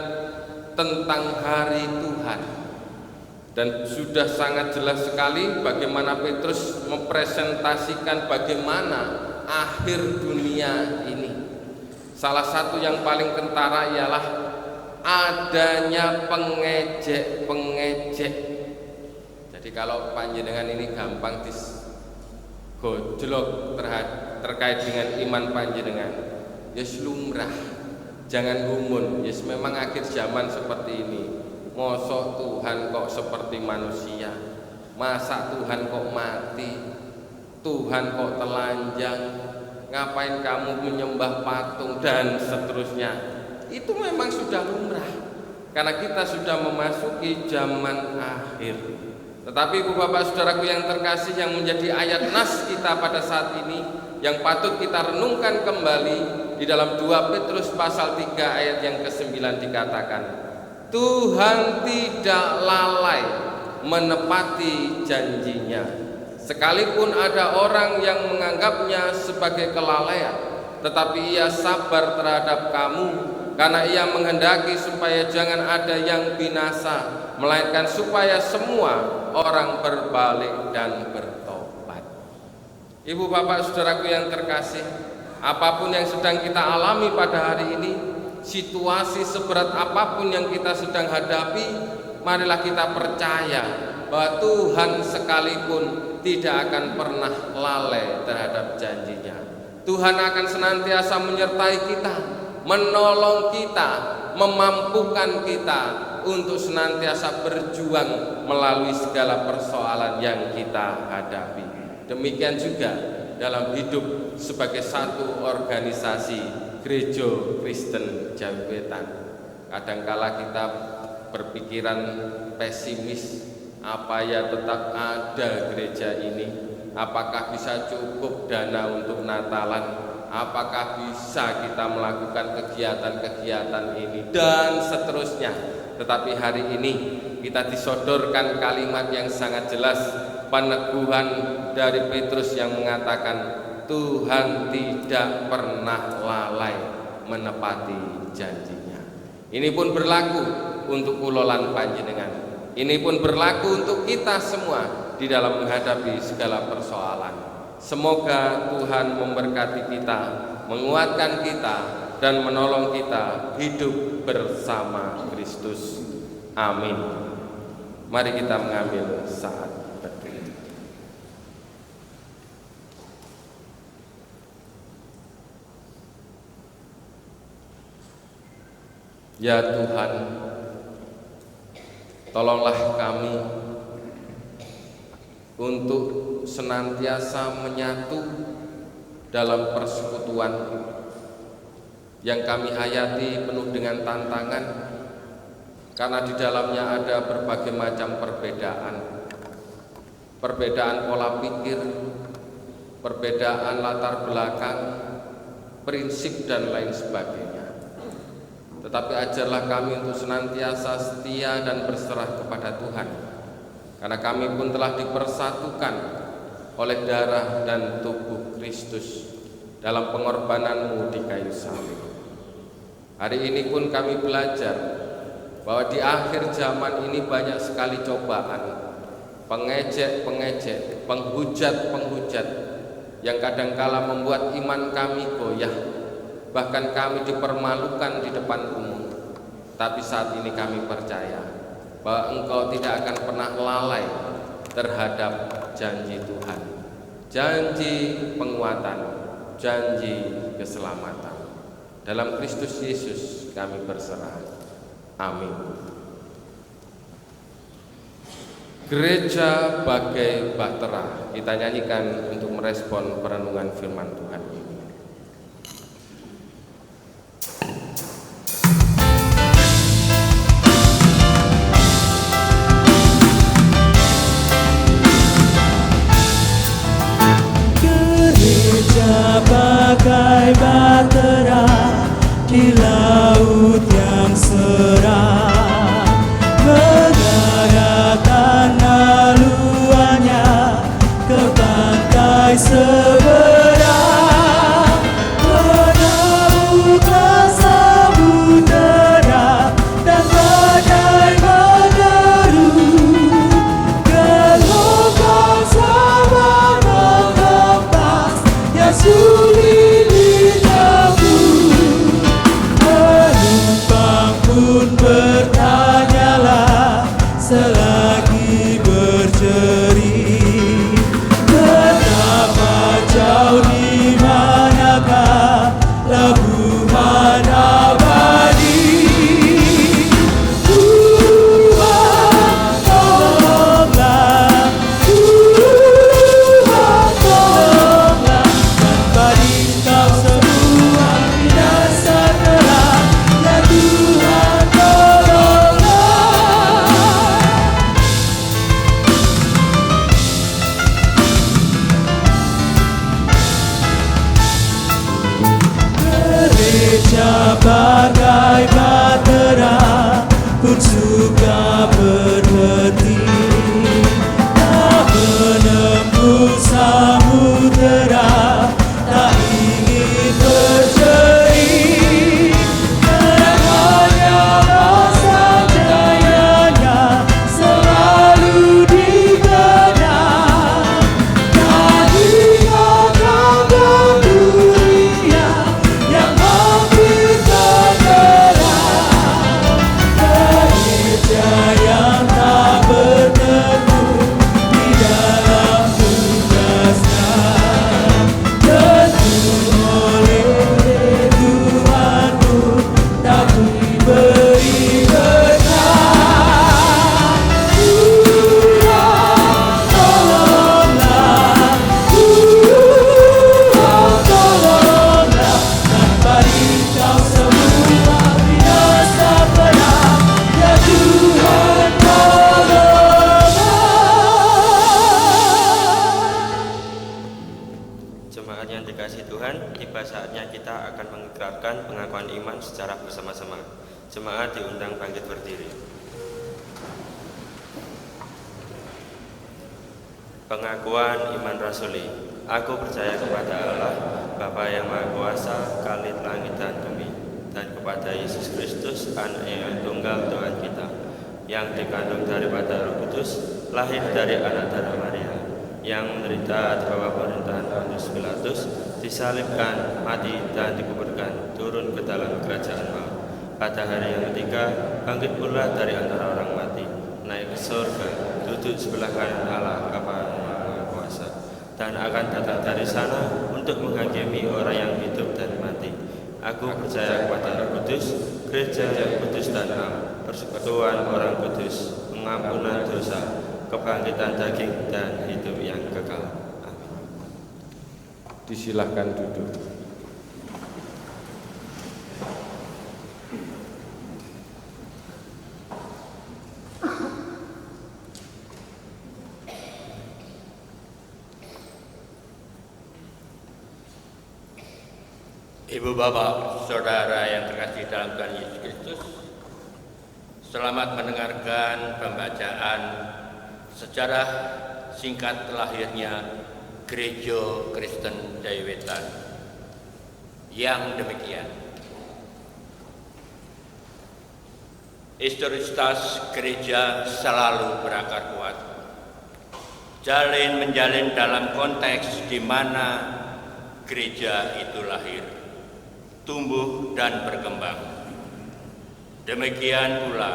[SPEAKER 1] tentang hari Tuhan. Dan sudah sangat jelas sekali bagaimana Petrus mempresentasikan bagaimana akhir dunia ini. Salah satu yang paling kentara ialah adanya pengejek-pengejek. Jadi kalau panjenengan ini gampang digojlok terkait dengan iman panjenengan, yes lumrah, jangan gumun, yes memang akhir zaman seperti ini. Mosok Tuhan kok seperti manusia, masa Tuhan kok mati, Tuhan kok telanjang, ngapain kamu menyembah patung, dan seterusnya. Itu memang sudah lumrah, karena kita sudah memasuki zaman akhir. Tetapi Ibu Bapak Saudaraku yang terkasih, yang menjadi ayat nas kita pada saat ini, yang patut kita renungkan kembali, di dalam 2 Petrus pasal 3 ayat yang ke-9 dikatakan, Tuhan tidak lalai menepati janjinya, sekalipun ada orang yang menganggapnya sebagai kelalaian, tetapi ia sabar terhadap kamu, karena ia menghendaki supaya jangan ada yang binasa, melainkan supaya semua orang berbalik dan bertobat. Ibu Bapak Saudaraku yang terkasih, apapun yang sedang kita alami pada hari ini, situasi seberat apapun yang kita sedang hadapi, marilah kita percaya bahwa Tuhan sekalipun tidak akan pernah lalai terhadap janjinya. Tuhan akan senantiasa menyertai kita, menolong kita, memampukan kita untuk senantiasa berjuang melalui segala persoalan yang kita hadapi. Demikian juga dalam hidup sebagai satu organisasi Gereja Kristen Jawi Wetan. Kadangkala kita berpikiran pesimis, apa ya tetap ada gereja ini? Apakah bisa cukup dana untuk Natalan? Apakah bisa kita melakukan kegiatan-kegiatan ini? Dan seterusnya. Tetapi hari ini kita disodorkan kalimat yang sangat jelas, peneguhan dari Petrus yang mengatakan Tuhan tidak pernah lalai menepati janjinya. Ini pun berlaku untuk kulolan panjenengan. Ini pun berlaku untuk kita semua di dalam menghadapi segala persoalan. Semoga Tuhan memberkati kita, menguatkan kita, dan menolong kita hidup bersama Kristus. Amin. Mari kita mengambil saat berdoa. Ya Tuhan, tolonglah kami untuk senantiasa menyatu dalam persekutuan yang kami hayati penuh dengan tantangan, karena di dalamnya ada berbagai macam perbedaan pola pikir, perbedaan latar belakang, prinsip dan lain sebagainya. Tetapi ajarlah kami untuk senantiasa setia dan berserah kepada Tuhan, karena kami pun telah dipersatukan oleh darah dan tubuh Kristus dalam pengorbanan-Mu di kayu salib. Hari ini pun kami belajar bahwa di akhir zaman ini banyak sekali cobaan, pengejek-pengejek, penghujat-penghujat yang kadangkala membuat iman kami goyah, bahkan kami dipermalukan di depan umum. Tapi saat ini kami percaya bahwa Engkau tidak akan pernah lalai terhadap janji Tuhan, janji penguatan, janji keselamatan. Dalam Kristus Yesus kami berserah. Amin. Gereja bagai bahtera, kita nyanyikan untuk merespon perenungan firman Tuhan ini.
[SPEAKER 7] bersama-sama. Jemaat diundang bangkit berdiri. Pengakuan iman rasuli. Aku percaya kepada Allah, Bapa yang Maha Kuasa, Khalid langit dan bumi, dan kepada Yesus Kristus, Anak yang tunggal Tuhan kita, yang dikandung daripada Roh Kudus, lahir dari anak darah Maria, yang menderita di bawah pemerintahan Pontius Pilatus, disalibkan, mati dan dikuburkan, turun ke dalam kerajaan maut. Pada hari yang ketiga, bangkit pula dari antara orang mati, naik ke surga, duduk sebelah kanan Allah Bapa yang Maha Kuasa, dan akan datang dari sana untuk menghakimi orang yang hidup dan mati. Aku percaya kepada Roh Kudus, gereja yang kudus dan am, persekutuan orang kudus, pengampunan dosa, kebangkitan daging dan hidup yang kekal. Amin.
[SPEAKER 1] Disilahkan duduk.
[SPEAKER 8] Ibu bapak, saudara yang terkasih dalam Tuhan Yesus Kristus, selamat mendengarkan pembacaan sejarah singkat lahirnya Gereja Kristen Jayawetan. Yang demikian, historisitas gereja selalu berakar kuat, menjalin dalam konteks di mana gereja itu lahir, tumbuh dan berkembang. Demikian pula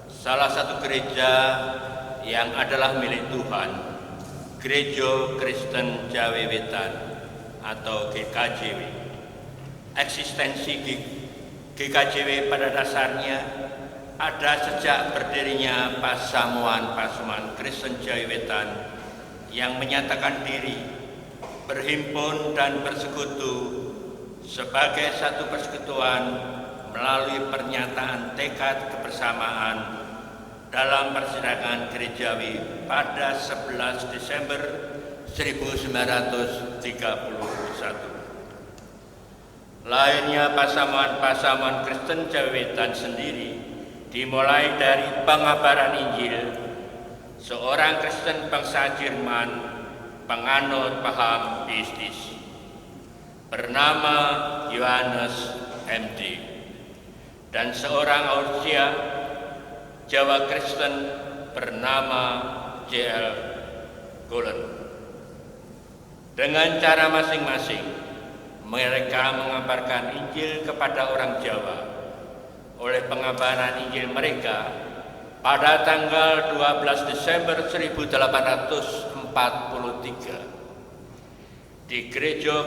[SPEAKER 8] salah satu gereja yang adalah milik Tuhan, Gereja Kristen Jayawetan atau GKJW. Eksistensi GKJW pada dasarnya ada sejak berdirinya Pasamuan Kristen Jayawetan yang menyatakan diri berhimpun dan bersekutu sebagai satu persekutuan melalui pernyataan tekad kebersamaan dalam persidangan gerejawi pada 11 Desember 1931. Lahirnya Pasamuan Kristen Jayawetan sendiri dimulai dari pengabaran Injil seorang Kristen bangsa Jerman penganut paham bisnis bernama Johannes MD dan seorang Austria Jawa Kristen bernama J.L. Gollen. Dengan cara masing-masing mereka mengabarkan Injil kepada orang Jawa. Oleh pengabaran Injil mereka pada tanggal 12 Desember 1843 di Gereja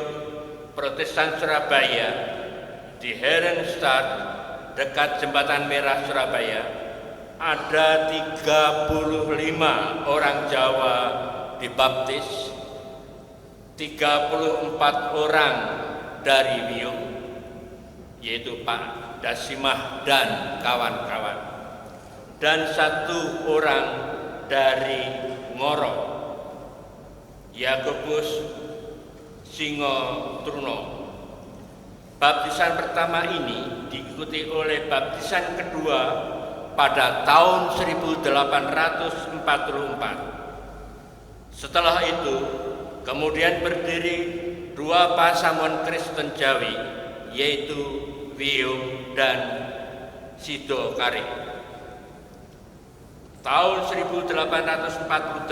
[SPEAKER 8] Protestan Surabaya di Herenstad dekat Jembatan Merah Surabaya ada 35 orang Jawa dibaptis, 34 orang dari Wiyung, yaitu Pak Dasimah dan kawan-kawan, dan 1 orang dari Ngoro, Yakobus Singo Truno. Baptisan pertama ini diikuti oleh baptisan kedua pada tahun 1844. Setelah itu kemudian berdiri 2 Pasamuan Kristen Jawi, yaitu Wiyung dan Sidokari. Tahun 1848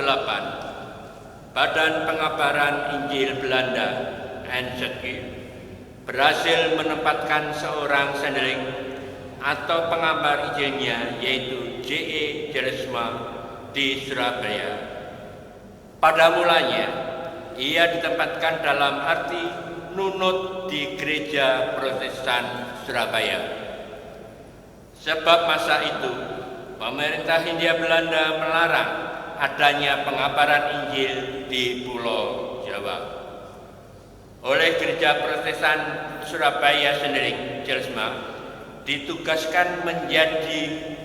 [SPEAKER 8] Badan Pengabaran Injil Belanda NZG berhasil menempatkan seorang sendeling atau pengabar Injilnya, yaitu J.E. Jelesma di Surabaya. Pada mulanya ia ditempatkan dalam arti nunut di Gereja Protestan Surabaya. Sebab masa itu pemerintah Hindia Belanda melarang adanya pengabaran Injil di Pulau Jawa. Oleh Gereja Protestan Surabaya sendiri, Jelesma ditugaskan menjadi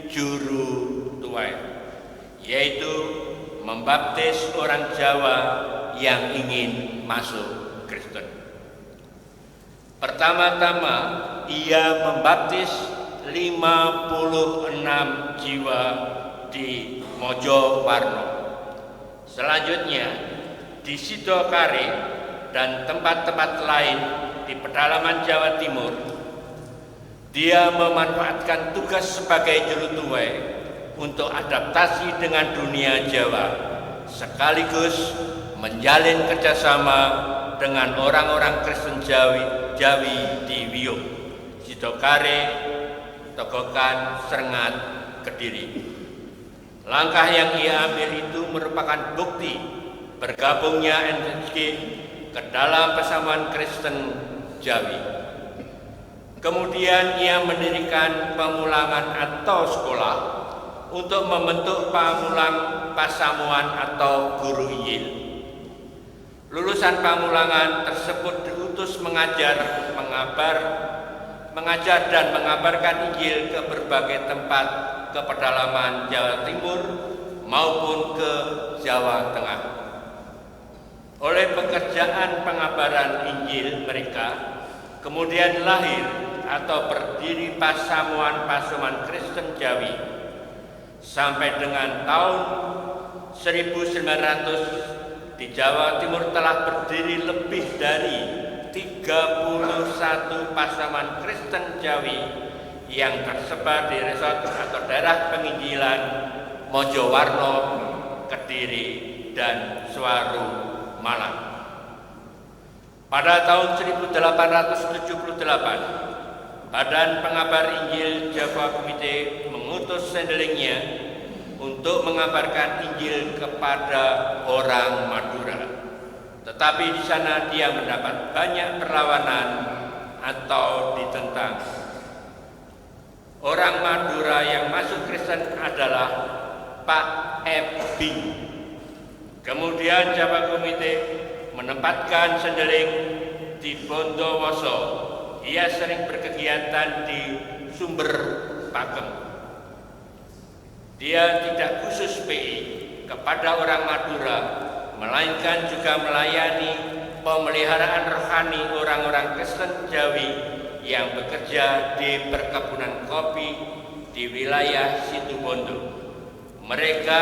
[SPEAKER 8] juru tuai, yaitu membaptis orang Jawa yang ingin masuk Kristen. Pertama-tama ia membaptis 56 jiwa di Mojowarno. Selanjutnya di Sidokare dan tempat-tempat lain di pedalaman Jawa Timur, dia memanfaatkan tugas sebagai juru tuai untuk adaptasi dengan dunia Jawa, sekaligus menjalin kerjasama dengan orang-orang Kristen Jawi di Wiyung, Sidokare, Togokan, Srengat, Kediri. Langkah yang ia ambil itu merupakan bukti bergabungnya NSG ke dalam Persatuan Kristen Jawi. Kemudian ia mendirikan pemulangan atau sekolah untuk membentuk pamulang pasamuan atau guru Injil. Lulusan pamulangan tersebut diutus mengajar dan mengabarkan Injil ke berbagai tempat ke pedalaman Jawa Timur maupun ke Jawa Tengah. Oleh pekerjaan pengabaran Injil mereka, kemudian lahir atau berdiri Pasamuan Kristen Jawi. Sampai dengan tahun 1900 di Jawa Timur telah berdiri lebih dari 31 pasaman Kristen Jawi yang tersebar di resort atau daerah penginjilan Mojowarno, Kediri, dan Suwaru, Malang. Pada tahun 1878, Badan Pengabar Injil Jawa Komite mengutus sendelingnya untuk mengabarkan Injil kepada orang Madura. Tetapi di sana dia mendapat banyak perlawanan atau ditentang. Orang Madura yang masuk Kristen adalah Pak Ebing. Kemudian Jawa Komite menempatkan sendeling di Bondowoso. Ia sering berkegiatan di Sumber Pakem. Dia tidak khusus PI kepada orang Madura, melainkan juga melayani pemeliharaan rohani orang-orang Kristen Jawi yang bekerja di perkebunan kopi di wilayah Situbondo. Mereka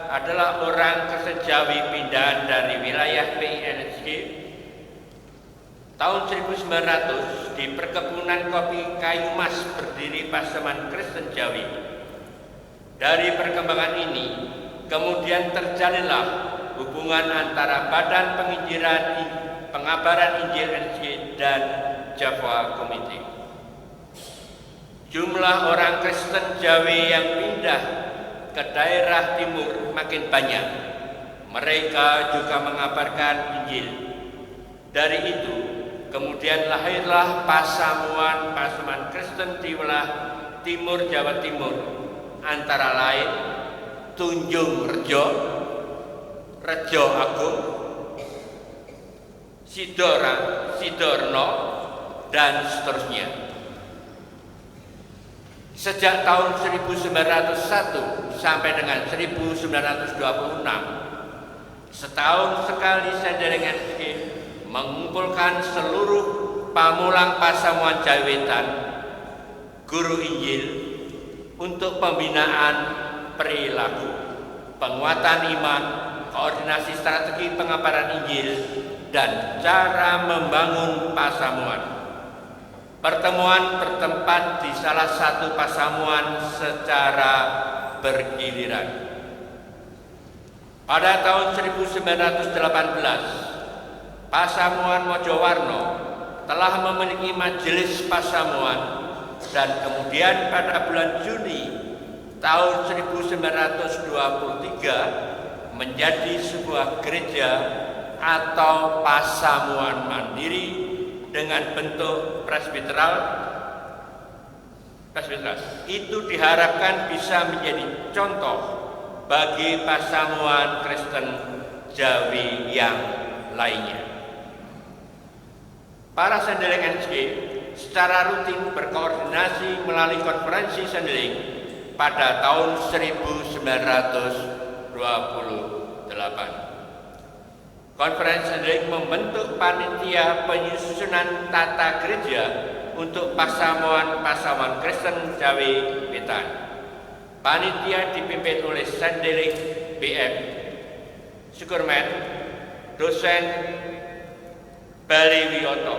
[SPEAKER 8] adalah orang Kristen Jawi pindahan dari wilayah PINSG. Tahun 1900 di perkebunan kopi Kayu Mas berdiri Pasaman Kristen Jawi. Dari perkembangan ini kemudian terjalinlah hubungan antara Badan Pengabaran Injil NSG dan Jawa Komite. Jumlah orang Kristen Jawi yang pindah ke daerah timur makin banyak. Mereka juga mengabarkan Injil. Dari itu, kemudian lahirlah Pasamuan Kristen di wilayah timur Jawa Timur, antara lain Tunjung Rejo, Rejo Agung, Sidorno, dan seterusnya. Sejak tahun 1901 sampai dengan 1926, setahun sekali sendeling NSG mengumpulkan seluruh pamulang Pasamuan Jawetan, guru Injil, untuk pembinaan perilaku, penguatan iman, koordinasi strategi pengabaran Injil, dan cara membangun pasamuan. Pertemuan bertempat di salah satu pasamuan secara bergiliran. Pada tahun 1918, Pasamuan Mojowarno telah memiliki majelis pasamuan, dan kemudian pada bulan Juni tahun 1923 menjadi sebuah gereja atau pasamuan mandiri dengan bentuk presbiteral. Itu diharapkan bisa menjadi contoh bagi pasamuan Kristen Jawi yang lainnya. Para sendeling NSG secara rutin berkoordinasi melalui konferensi sendeling pada tahun 1928. Konferensi sendeling membentuk panitia penyusunan tata gereja untuk pasamuan Kristen Jawi Wetan. Panitia dipimpin oleh Sandeling BM Syukurman, dosen Bali Wiyoto.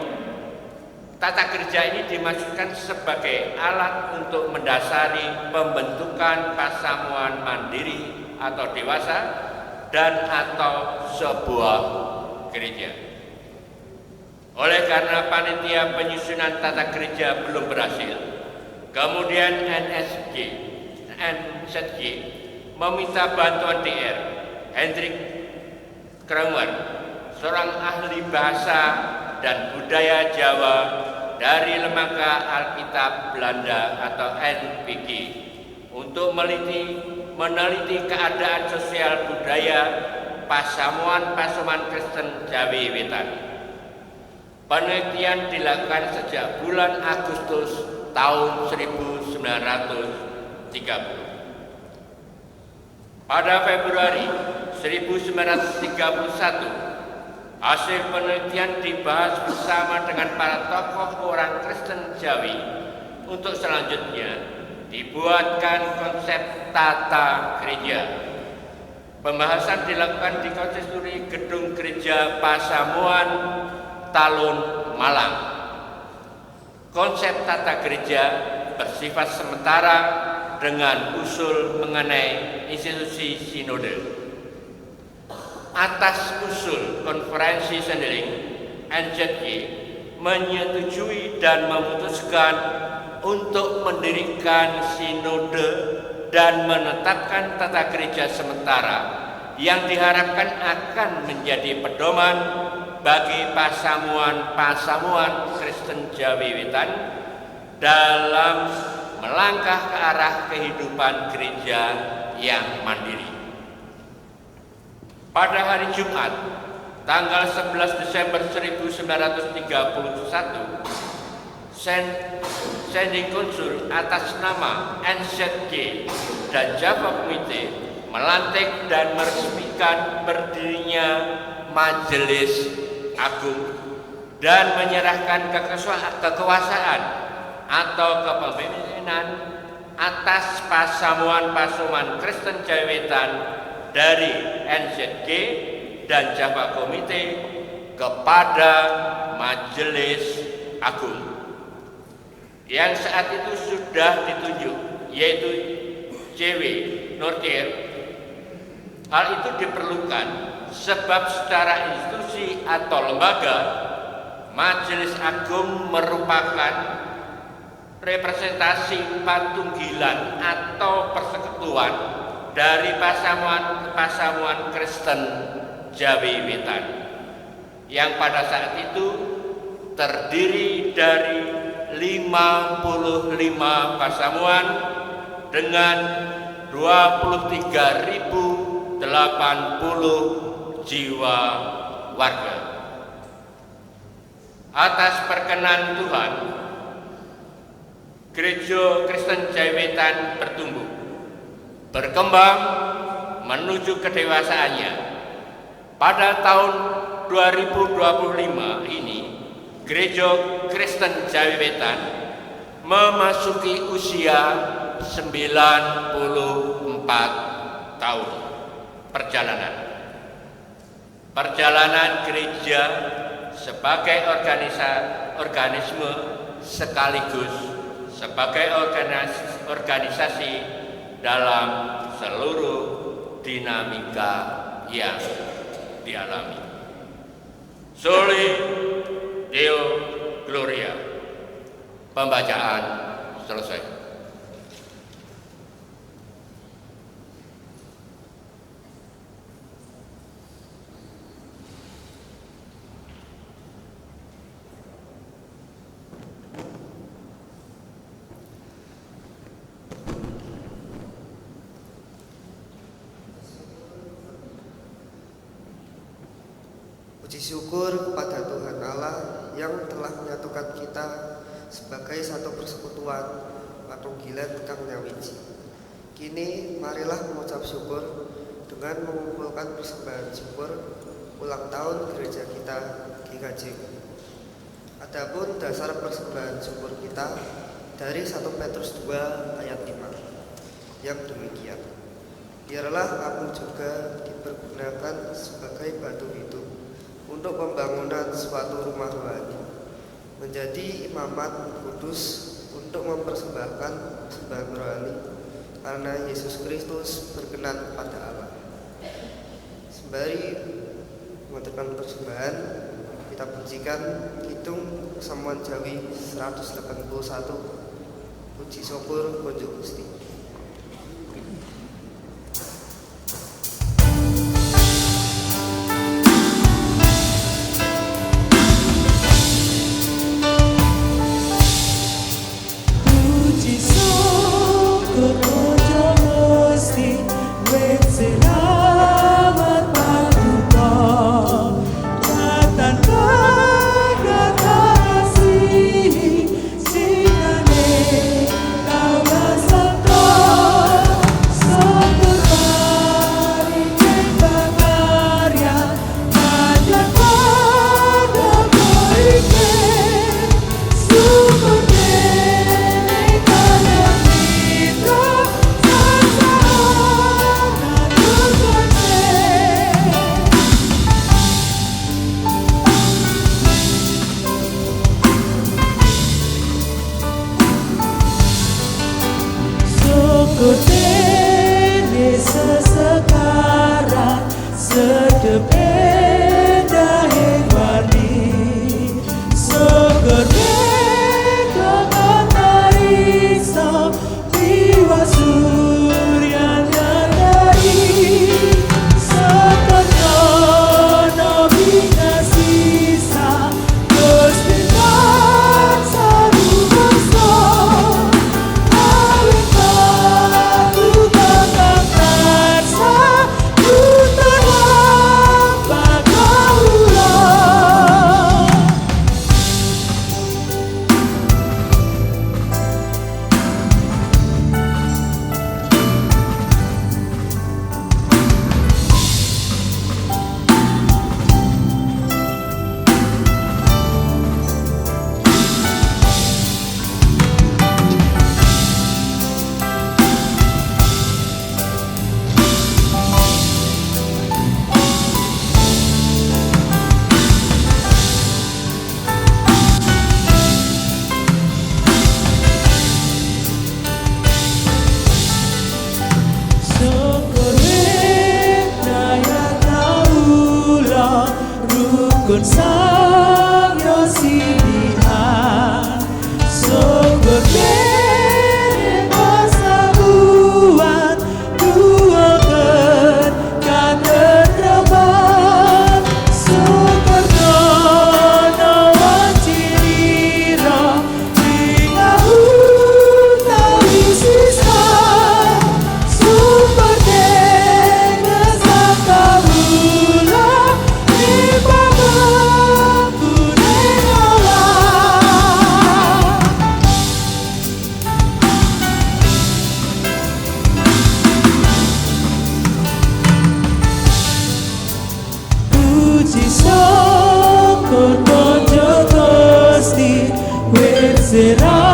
[SPEAKER 8] Tata kerja ini dimaksudkan sebagai alat untuk mendasari pembentukan pasamuan mandiri atau dewasa dan atau sebuah gereja. Oleh karena panitia penyusunan tata gereja belum berhasil, kemudian NSG meminta bantuan DR Hendrik Kramer, seorang ahli bahasa dan budaya Jawa dari Lembaga Alkitab Belanda atau NPG untuk meneliti keadaan sosial budaya pasamuan Kristen Jawi Wetan. Penelitian dilakukan sejak bulan Agustus tahun 1930. Pada Februari 1931, hasil penelitian dibahas bersama dengan para tokoh orang Kristen Jawi untuk selanjutnya dibuatkan konsep tata gereja. Pembahasan dilakukan di konsistori Gedung Gereja Pasamuan Talun, Malang. Konsep tata gereja bersifat sementara dengan usul mengenai institusi sinode. Atas usul konferensi Sandeling, NZY menyetujui dan memutuskan untuk mendirikan sinode dan menetapkan tata gereja sementara yang diharapkan akan menjadi pedoman bagi pasamuan Kristen Jawi Wetan dalam melangkah ke arah kehidupan gereja yang mandiri. Pada hari Jumat, tanggal 11 Desember 1931, Sending Konsul atas nama NZG dan Java Komite melantik dan meresmikan berdirinya Majelis Agung dan menyerahkan kekuasaan atau kepemimpinan atas pasamuan Kristen Jawi Wetan dari NZG dan Java Komite kepada Majelis Agung yang saat itu sudah ditunjuk, yaitu JW Nortir. Hal itu diperlukan sebab secara institusi atau lembaga, Majelis Agung merupakan representasi patunggilan atau persekutuan dari pasamuan Kristen Jawi Wetan yang pada saat itu terdiri dari 55 pasamuan dengan 23.080 jiwa warga. Atas perkenan Tuhan, Gereja Kristen Jawi Wetan bertumbuh, berkembang menuju kedewasaannya. Pada tahun 2025 ini, Gereja Kristen Jawi Wetan memasuki usia 94 tahun perjalanan gereja sebagai organisme sekaligus sebagai organisasi dalam seluruh dinamika yang dialami. Soli Deo Gloria. Pembacaan selesai.
[SPEAKER 9] Puji syukur kepada Tuhan Allah yang telah menyatukan kita sebagai satu persekutuan patunggilan kang nyawiji. Kini marilah mengucap syukur dengan mengumpulkan persembahan syukur ulang tahun gereja kita GKJ. Adapun dasar persembahan syukur kita dari 1 Petrus 2 ayat 5 yang demikian. Biarlah kamu juga dipergunakan sebagai batu hidup untuk pembangunan suatu rumah rohani, menjadi imamat kudus untuk mempersembahkan persembahan rohani karena Yesus Kristus berkenan kepada Allah. Sembari mengaturkan persembahan, kita pujikan Kidung Kesamuan Jawi 181, Puji Syukur Konjuk Gusti.
[SPEAKER 4] Sansara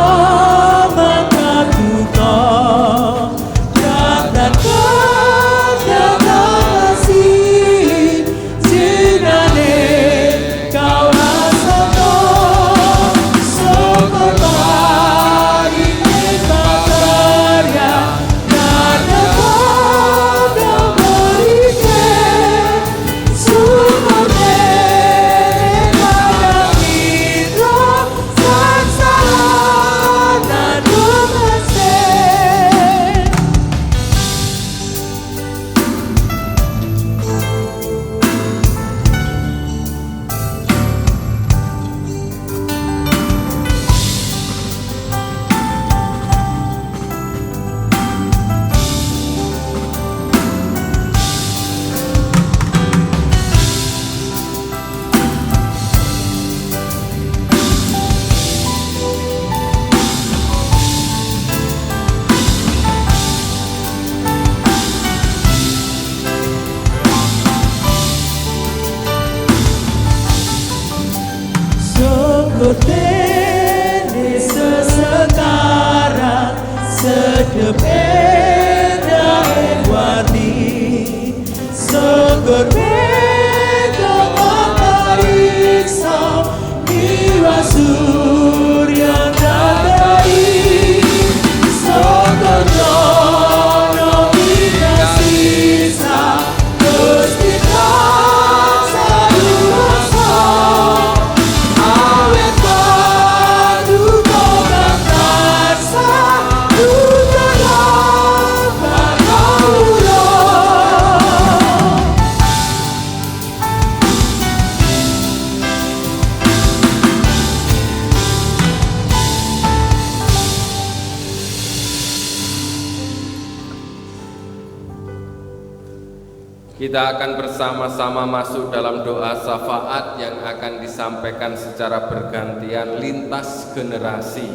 [SPEAKER 1] Kita akan bersama-sama masuk dalam doa syafaat yang akan disampaikan secara bergantian lintas generasi,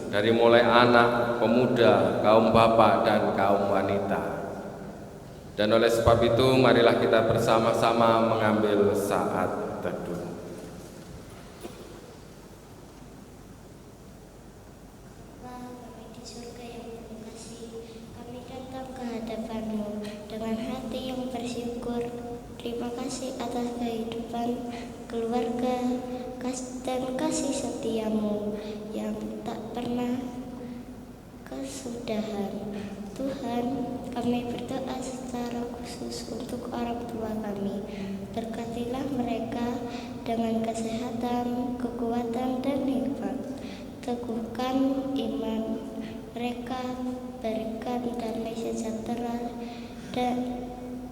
[SPEAKER 1] dari mulai anak, pemuda, kaum bapak, dan kaum wanita. Dan oleh sebab itu, marilah kita bersama-sama mengambil saat teduh.
[SPEAKER 10] Terima kasih atas kehidupan, keluarga, dan kasih setiamu yang tak pernah kesudahan. Tuhan, kami berdoa secara khusus untuk orang tua kami. Berkatilah mereka dengan kesehatan, kekuatan, dan hikmat. Teguhkan iman mereka, berikan damai sejahtera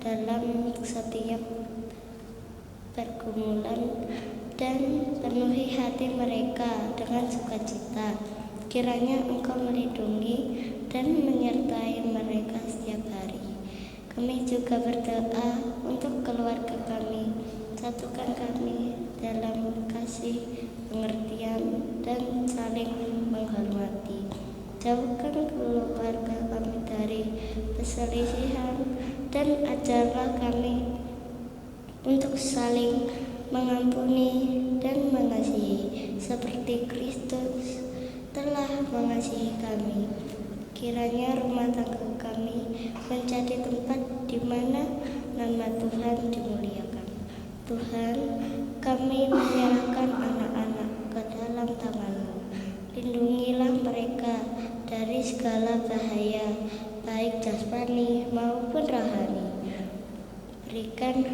[SPEAKER 10] dalam setiap pergumulan, dan penuhi hati mereka dengan sukacita. Kiranya Engkau melindungi dan menyertai mereka setiap hari. Kami juga berdoa untuk keluarga kami. Satukan kami dalam kasih, pengertian, dan saling menghormati. Jauhkan keluarga kami dari perselisihan, dan ajarlah kami untuk saling mengampuni dan mengasihi seperti Kristus telah mengasihi kami. Kiranya rumah tangga kami menjadi tempat di mana nama Tuhan dimuliakan. Tuhan, kami menyerahkan anak-anak ke dalam tangan-Mu. Lindungilah mereka dari segala bahaya, baik jasmani maupun rohani. Berikan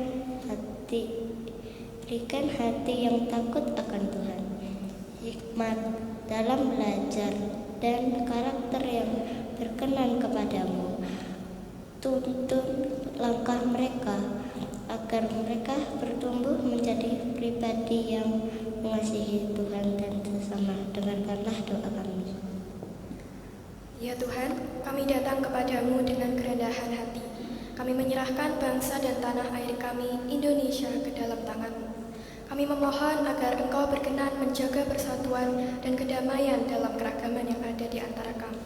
[SPEAKER 10] hati yang takut akan Tuhan, hikmat dalam belajar, dan karakter yang berkenan kepadamu. Tuntun langkah mereka agar mereka bertumbuh menjadi pribadi yang mengasihi Tuhan dan sesama. Dengarkanlah doa kami.
[SPEAKER 11] Ya Tuhan, kami datang kepadamu dengan kerendahan hati. Kami menyerahkan bangsa dan tanah air kami, Indonesia, ke dalam tangan-Mu. Kami memohon agar Engkau berkenan menjaga persatuan dan kedamaian dalam keragaman yang ada di antara kami.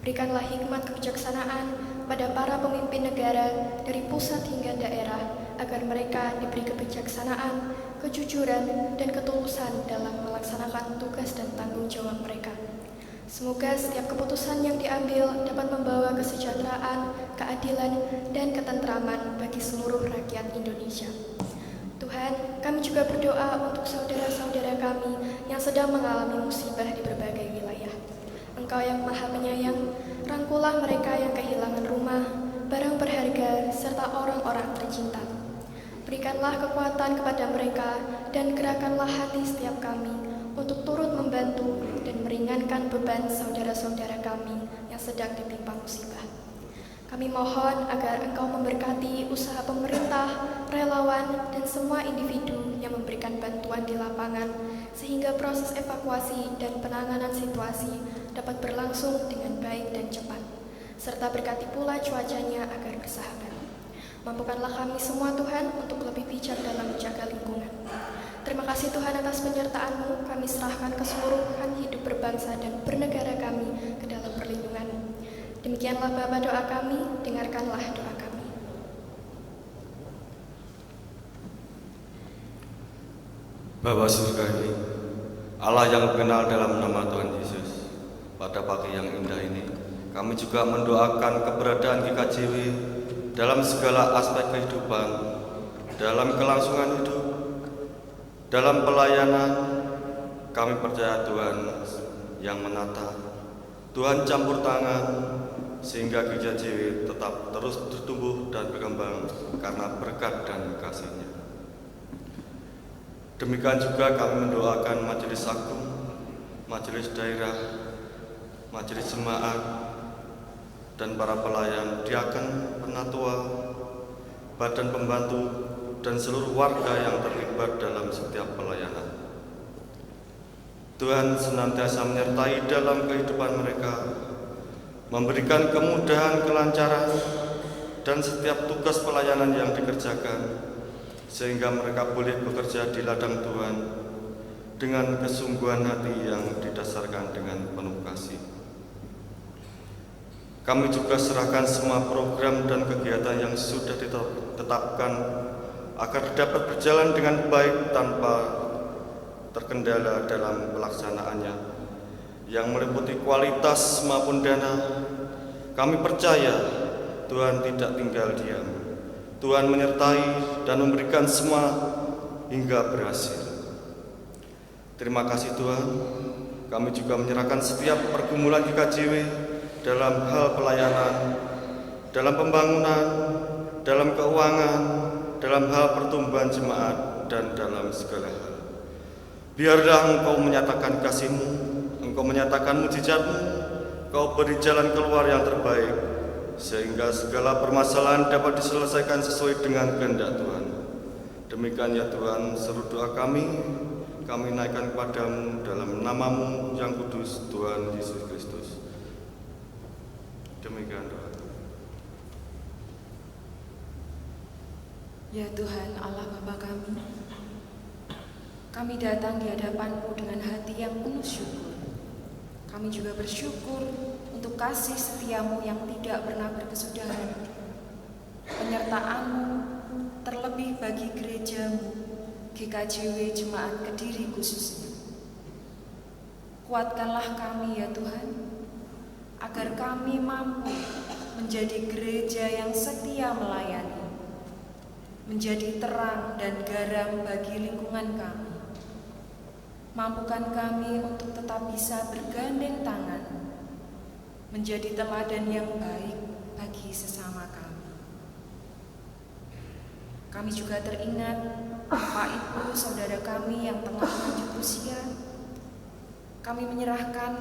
[SPEAKER 11] Berikanlah hikmat kebijaksanaan pada para pemimpin negara dari pusat hingga daerah, agar mereka diberi kebijaksanaan, kejujuran, dan ketulusan dalam melaksanakan tugas dan tanggung jawab mereka. Semoga setiap keputusan yang diambil dapat membawa kesejahteraan, keadilan, dan ketentraman bagi seluruh rakyat Indonesia. Tuhan, kami juga berdoa untuk saudara-saudara kami yang sedang mengalami musibah di berbagai wilayah. Engkau yang Maha Penyayang, rangkulah mereka yang kehilangan rumah, barang berharga, serta orang-orang tercinta. Berikanlah kekuatan kepada mereka dan gerakanlah hati setiap kami untuk turut membantu dan meringankan beban saudara-saudara kami yang sedang ditimpa musibah. Kami mohon agar Engkau memberkati usaha pemerintah, relawan, dan semua individu yang memberikan bantuan di lapangan, sehingga proses evakuasi dan penanganan situasi dapat berlangsung dengan baik dan cepat, serta berkati pula cuacanya agar bersahabat. Mampukanlah kami semua Tuhan untuk lebih bijak dalam menjaga lingkungan. Terima kasih Tuhan atas penyertaan-Mu, kami serahkan keseluruhan hidup berbangsa dan bernegara kami ke dalam perlindungan-Mu. Demikianlah Bapa doa kami, dengarkanlah doa kami.
[SPEAKER 12] Bapa surgawi, Allah yang dikenal dalam nama Tuhan Yesus, pada pagi yang indah ini, Kami juga mendoakan keberadaan GKJW dalam segala aspek kehidupan, dalam kelangsungan hidup, dalam pelayanan. Kami percaya Tuhan yang menata, Tuhan campur tangan, sehingga GKJW tetap terus bertumbuh dan berkembang karena berkat dan kasih-Nya. Demikian juga kami mendoakan Majelis Agung, Majelis Daerah, Majelis Jemaat, dan para pelayan, diaken, penatua, badan pembantu, dan seluruh warga yang terlibat dalam setiap pelayanan. Tuhan senantiasa menyertai dalam kehidupan mereka, memberikan kemudahan, kelancaran, dan setiap tugas pelayanan yang dikerjakan, sehingga mereka boleh bekerja di ladang Tuhan dengan kesungguhan hati yang didasarkan dengan penuh kasih. Kami juga serahkan semua program dan kegiatan yang sudah ditetapkan agar dapat berjalan dengan baik tanpa terkendala dalam pelaksanaannya, yang meliputi kualitas maupun dana. Kami percaya Tuhan tidak tinggal diam. Tuhan menyertai dan memberikan semua hingga berhasil. Terima kasih Tuhan. Kami juga menyerahkan setiap pergumulan GKJW dalam hal pelayanan, dalam pembangunan, dalam keuangan, dalam hal pertumbuhan jemaat, dan dalam segala hal. Biarlah Engkau menyatakan kasih-Mu, Engkau menyatakan mujizat-Mu, Engkau beri jalan keluar yang terbaik, sehingga segala permasalahan dapat diselesaikan sesuai dengan kehendak Tuhan. Demikian ya Tuhan, seluruh doa kami naikkan kepadamu dalam nama-Mu yang kudus, Tuhan Yesus Kristus. Demikian doa.
[SPEAKER 2] Ya Tuhan Allah Bapa kami datang di hadapan-Mu dengan hati yang penuh syukur. Kami juga bersyukur untuk kasih setia-Mu yang tidak pernah berkesudahan, penyertaan-Mu terlebih bagi gereja-Mu, GKJW Jemaat Kediri khususnya. Kuatkanlah kami ya Tuhan, agar kami mampu menjadi gereja yang setia melayani, menjadi terang dan garam bagi lingkungan kami. Mampukan kami untuk tetap bisa bergandeng tangan, menjadi teladan yang baik bagi sesama kami. Kami juga teringat Bapak Ibu Saudara kami yang tengah lanjut usia. Kami menyerahkan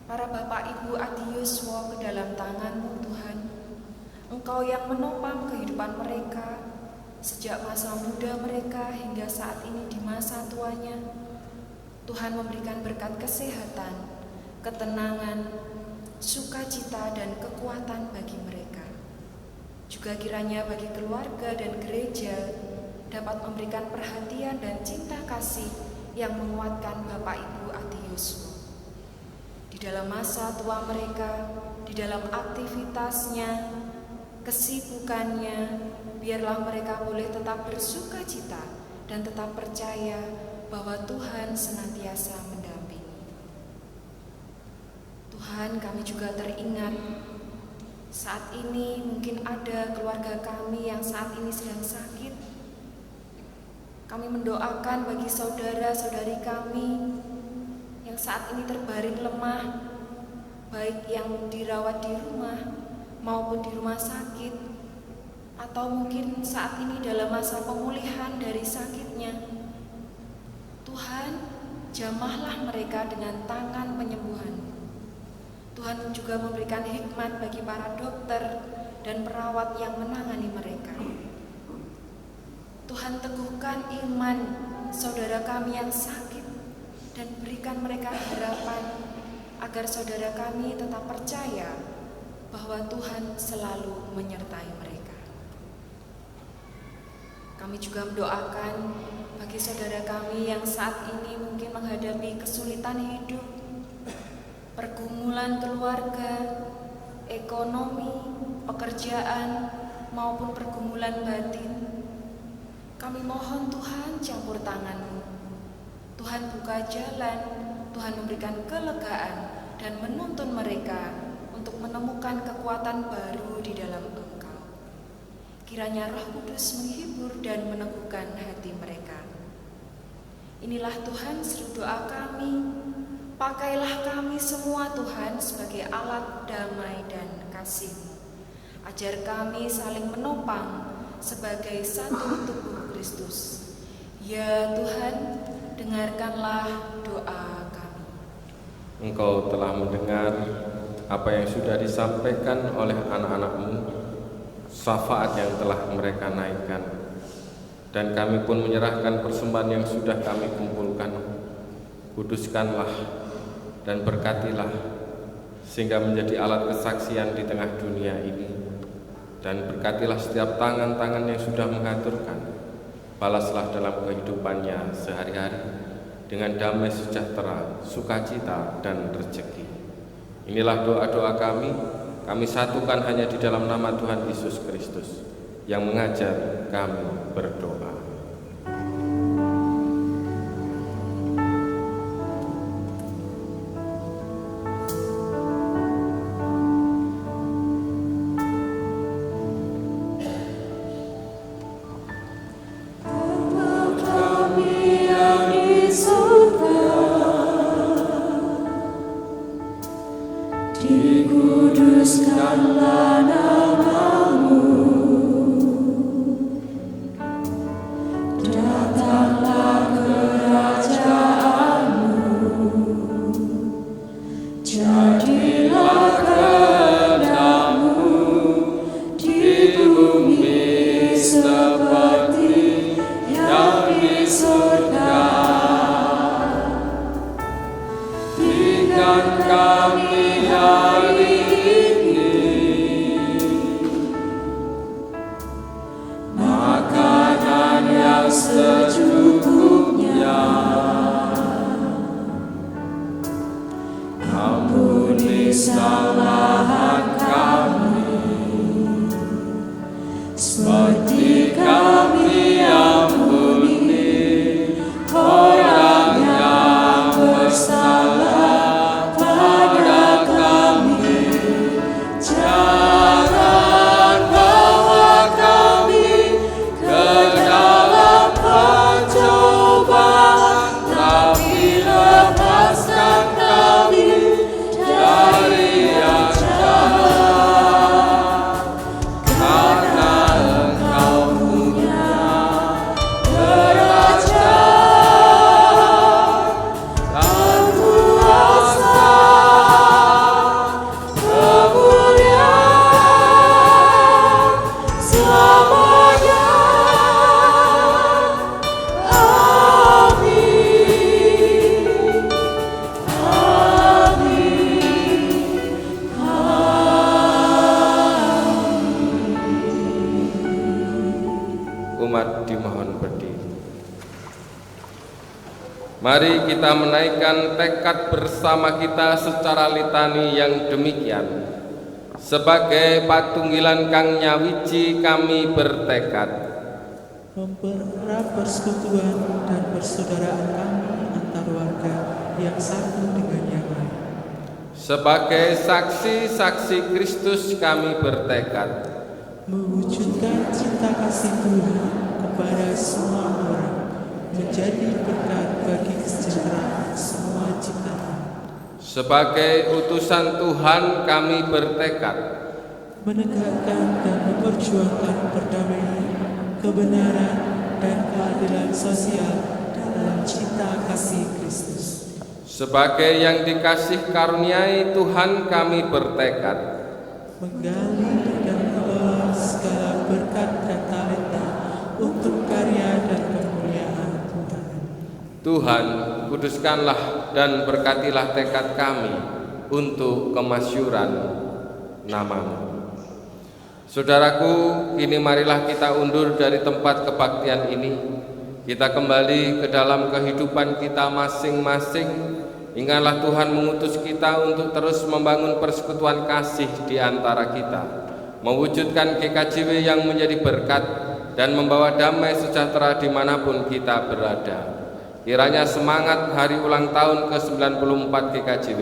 [SPEAKER 2] para Bapak Ibu Adiyuswa ke dalam tangan-Mu Tuhan. Engkau yang menopang kehidupan mereka sejak masa muda mereka hingga saat ini di masa tuanya. Tuhan memberikan berkat kesehatan, ketenangan, sukacita, dan kekuatan bagi mereka. Juga kiranya bagi keluarga dan gereja dapat memberikan perhatian dan cinta kasih yang menguatkan Bapak Ibu Adiyuswa. Di dalam masa tua mereka, di dalam aktivitasnya, kesibukannya, biarlah mereka boleh tetap bersukacita dan tetap percaya bahwa Tuhan senantiasa mendampingi. Tuhan, kami juga teringat saat ini mungkin ada keluarga kami yang saat ini sedang sakit. Kami mendoakan bagi saudara-saudari kami yang saat ini terbaring lemah, baik yang dirawat di rumah maupun di rumah sakit, atau mungkin saat ini dalam masa pemulihan dari sakitnya. Tuhan, jamahlah mereka dengan tangan penyembuhan. Tuhan juga memberikan hikmat bagi para dokter dan perawat yang menangani mereka. Tuhan, teguhkan iman saudara kami yang sakit dan berikan mereka harapan agar saudara kami tetap percaya bahwa Tuhan selalu menyertai mereka. Kami juga mendoakan bagi saudara kami yang saat ini mungkin menghadapi kesulitan hidup, pergumulan keluarga, ekonomi, pekerjaan, maupun pergumulan batin. Kami mohon Tuhan campur tangan-Mu. Tuhan buka jalan, Tuhan memberikan kelegaan dan menuntun mereka untuk kekuatan baru di dalam Engkau. Kiranya Roh Kudus menghibur dan meneguhkan hati mereka. Inilah Tuhan seru doa kami. Pakailah kami semua Tuhan sebagai alat damai dan kasih-Mu. Ajar kami saling menopang sebagai satu tubuh Kristus. Ya Tuhan, dengarkanlah doa kami.
[SPEAKER 1] Engkau telah mendengar apa yang sudah disampaikan oleh anak-anak-Mu, syafaat yang telah mereka naikkan, dan kami pun menyerahkan persembahan yang sudah kami kumpulkan. Kuduskanlah dan berkatilah, sehingga menjadi alat kesaksian di tengah dunia ini, dan berkatilah setiap tangan-tangan yang sudah mengaturkan. Balaslah dalam kehidupannya sehari-hari dengan damai sejahtera, sukacita, dan rezeki. Inilah doa-doa kami satukan hanya di dalam nama Tuhan Yesus Kristus yang mengajar kami berdoa.
[SPEAKER 4] Dikuduskanlah nama-Mu, datanglah kerajaan-Mu, jadilah kehendak-Mu di bumi seperti yang di surga. Berikan kami hari secukupnya, ampuni kesalahan kami, seperti kami ampuni orang yang bersalah pada kami. Jangan bawa kami ke dalam pencobaan, tapi lepaskan kami dari yang jahat. Karena Engkau punya kerajaan dan kuasa, kemuliaan selamanya.
[SPEAKER 1] Umat dimohon berdiri. Mari kita menaikkan tekad bersama kita secara litani yang demikian. Sebagai patunggilan Kang Nyawiji kami bertekad
[SPEAKER 13] mempererat persekutuan dan persaudaraan kami antar warga yang satu dengan yang lain.
[SPEAKER 1] Sebagai saksi-saksi Kristus kami bertekad
[SPEAKER 13] mewujudkan cinta kasih Tuhan kepada semua orang, menjadi berkat bagi kesejahteraan semua ciptaan.
[SPEAKER 1] sebagai utusan Tuhan kami bertekad
[SPEAKER 13] menegakkan dan memperjuangkan perdamaian, kebenaran, dan keadilan sosial dalam cinta kasih Kristus.
[SPEAKER 1] sebagai yang dikasih karuniai Tuhan kami bertekad
[SPEAKER 13] menggali dan mengelola segala berkat dan talenta untuk karya dan kemuliaan Tuhan.
[SPEAKER 1] Tuhan, kuduskanlah dan berkatilah tekad kami untuk kemasyuran nama-Mu. Saudaraku, kini marilah kita undur dari tempat kebaktian ini. Kita kembali ke dalam kehidupan kita masing-masing. Ingatlah Tuhan mengutus kita untuk terus membangun persekutuan kasih di antara kita, mewujudkan GKJW yang menjadi berkat dan membawa damai sejahtera dimanapun kita berada. Kiranya semangat hari ulang tahun ke-94 GKJW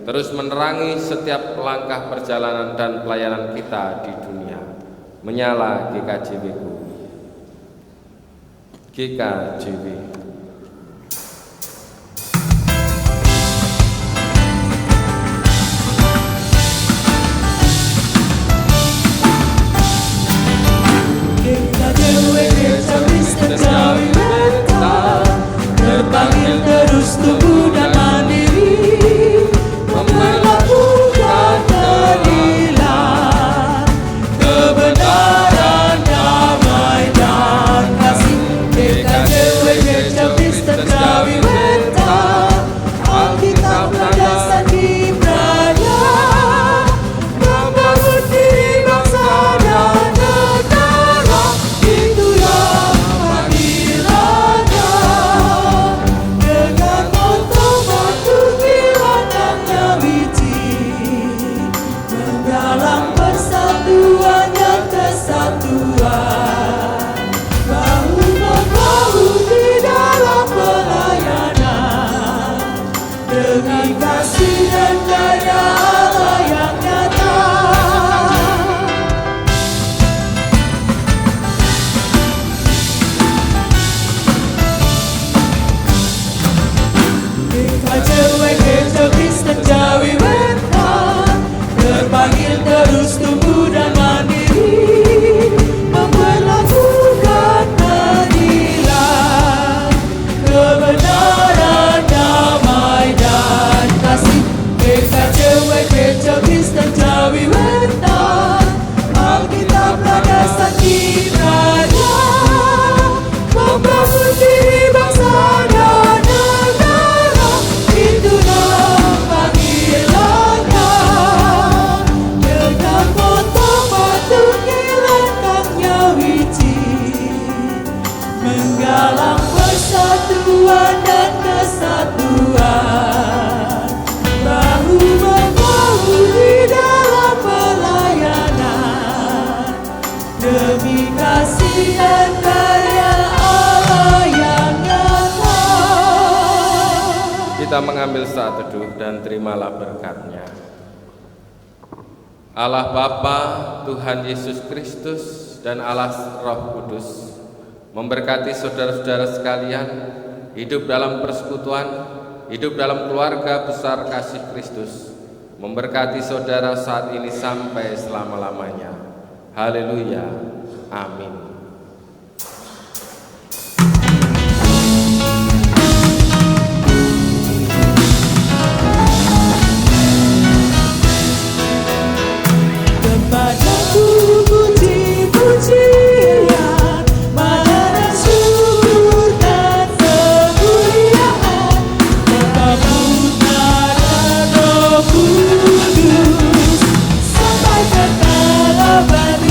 [SPEAKER 1] terus menerangi setiap langkah perjalanan dan pelayanan kita di dunia. Menyala GKJW-ku. GKJW.
[SPEAKER 13] Terpanggil terus tumbuh dan mandiri, memperlakukan keadilan, kebenaran, damai dan kasih. GKJW Gereja Kristen Jawi Wetan, Alkitab landasan kiprahnya, membangun diri bangsa dan negara, itulah panggilannya. Dengan moto batu kilangannya wiji, menggalang persatuan dan kesatuan, bahu-membahu di dalam pelayanan, demi kasih dan karya Allah yang nyata. GKJW Gereja Kristen Jawi Wetan, terpanggil terus tumbuh dan mandiri, memperlakukan keadilan, kebenaran, damai dan kasih. GKJW Gereja Kristen Jawi Wetan, Alkitab landasan kiprahnya, membangun diri bangsa dan negara, itulah panggilannya. Dengan moto batu kilangannya wiji, menggalang persatuan dan kesatuan, bahu-membahu di dalam pelayanan, demi kasih dan karya Allah yang nyata.
[SPEAKER 1] Kita mengambil saat teduh dan terimalah berkat-Nya. Allah Bapa, Tuhan Yesus Kristus, dan Allah Roh Kudus memberkati saudara-saudara sekalian, hidup dalam persekutuan, hidup dalam keluarga besar kasih Kristus, memberkati saudara saat ini sampai selama-lamanya. Haleluya. Amin.
[SPEAKER 13] Kepadaku puji-pujian, madaran syukur dan kemuliaan, Bapa, Putra dan Roh Kudus, sampai kekal abadi.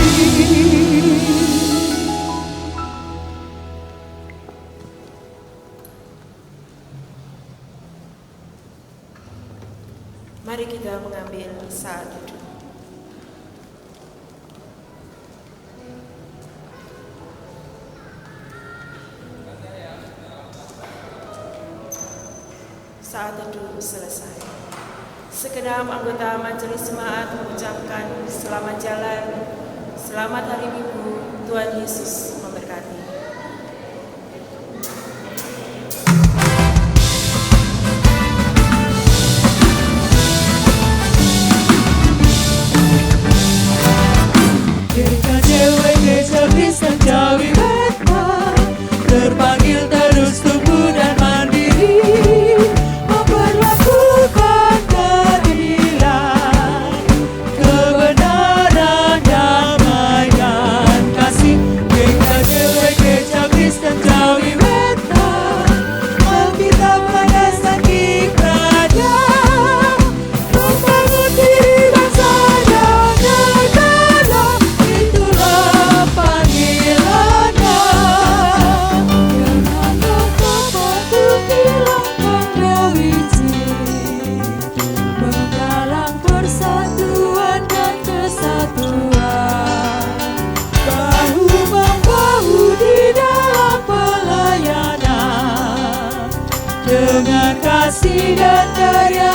[SPEAKER 2] Mari kita mengambil saat teduh. Saat teduh selesai. Segenap anggota Majelis Jemaat mengucapkan selamat jalan, selamat hari Minggu, Tuhan Yesus memberkati.
[SPEAKER 13] GKJW Gereja Kristen Jawi Wetan, terpanggil terus tumbuh dan mandiri, memperlakukan keadilan, kebenaran, damai dan kasih. GKJW Gereja Kristen Jawi Wetan, Alkitab landasan kiprahnya, membangun diri bangsa dan negara, itulah panggilannya. Dengan moto batu kilangannya wiji, menggalang persatuan dan kesatuan, bahu-membahu di dalam pelayanan, dengan kasih dan karya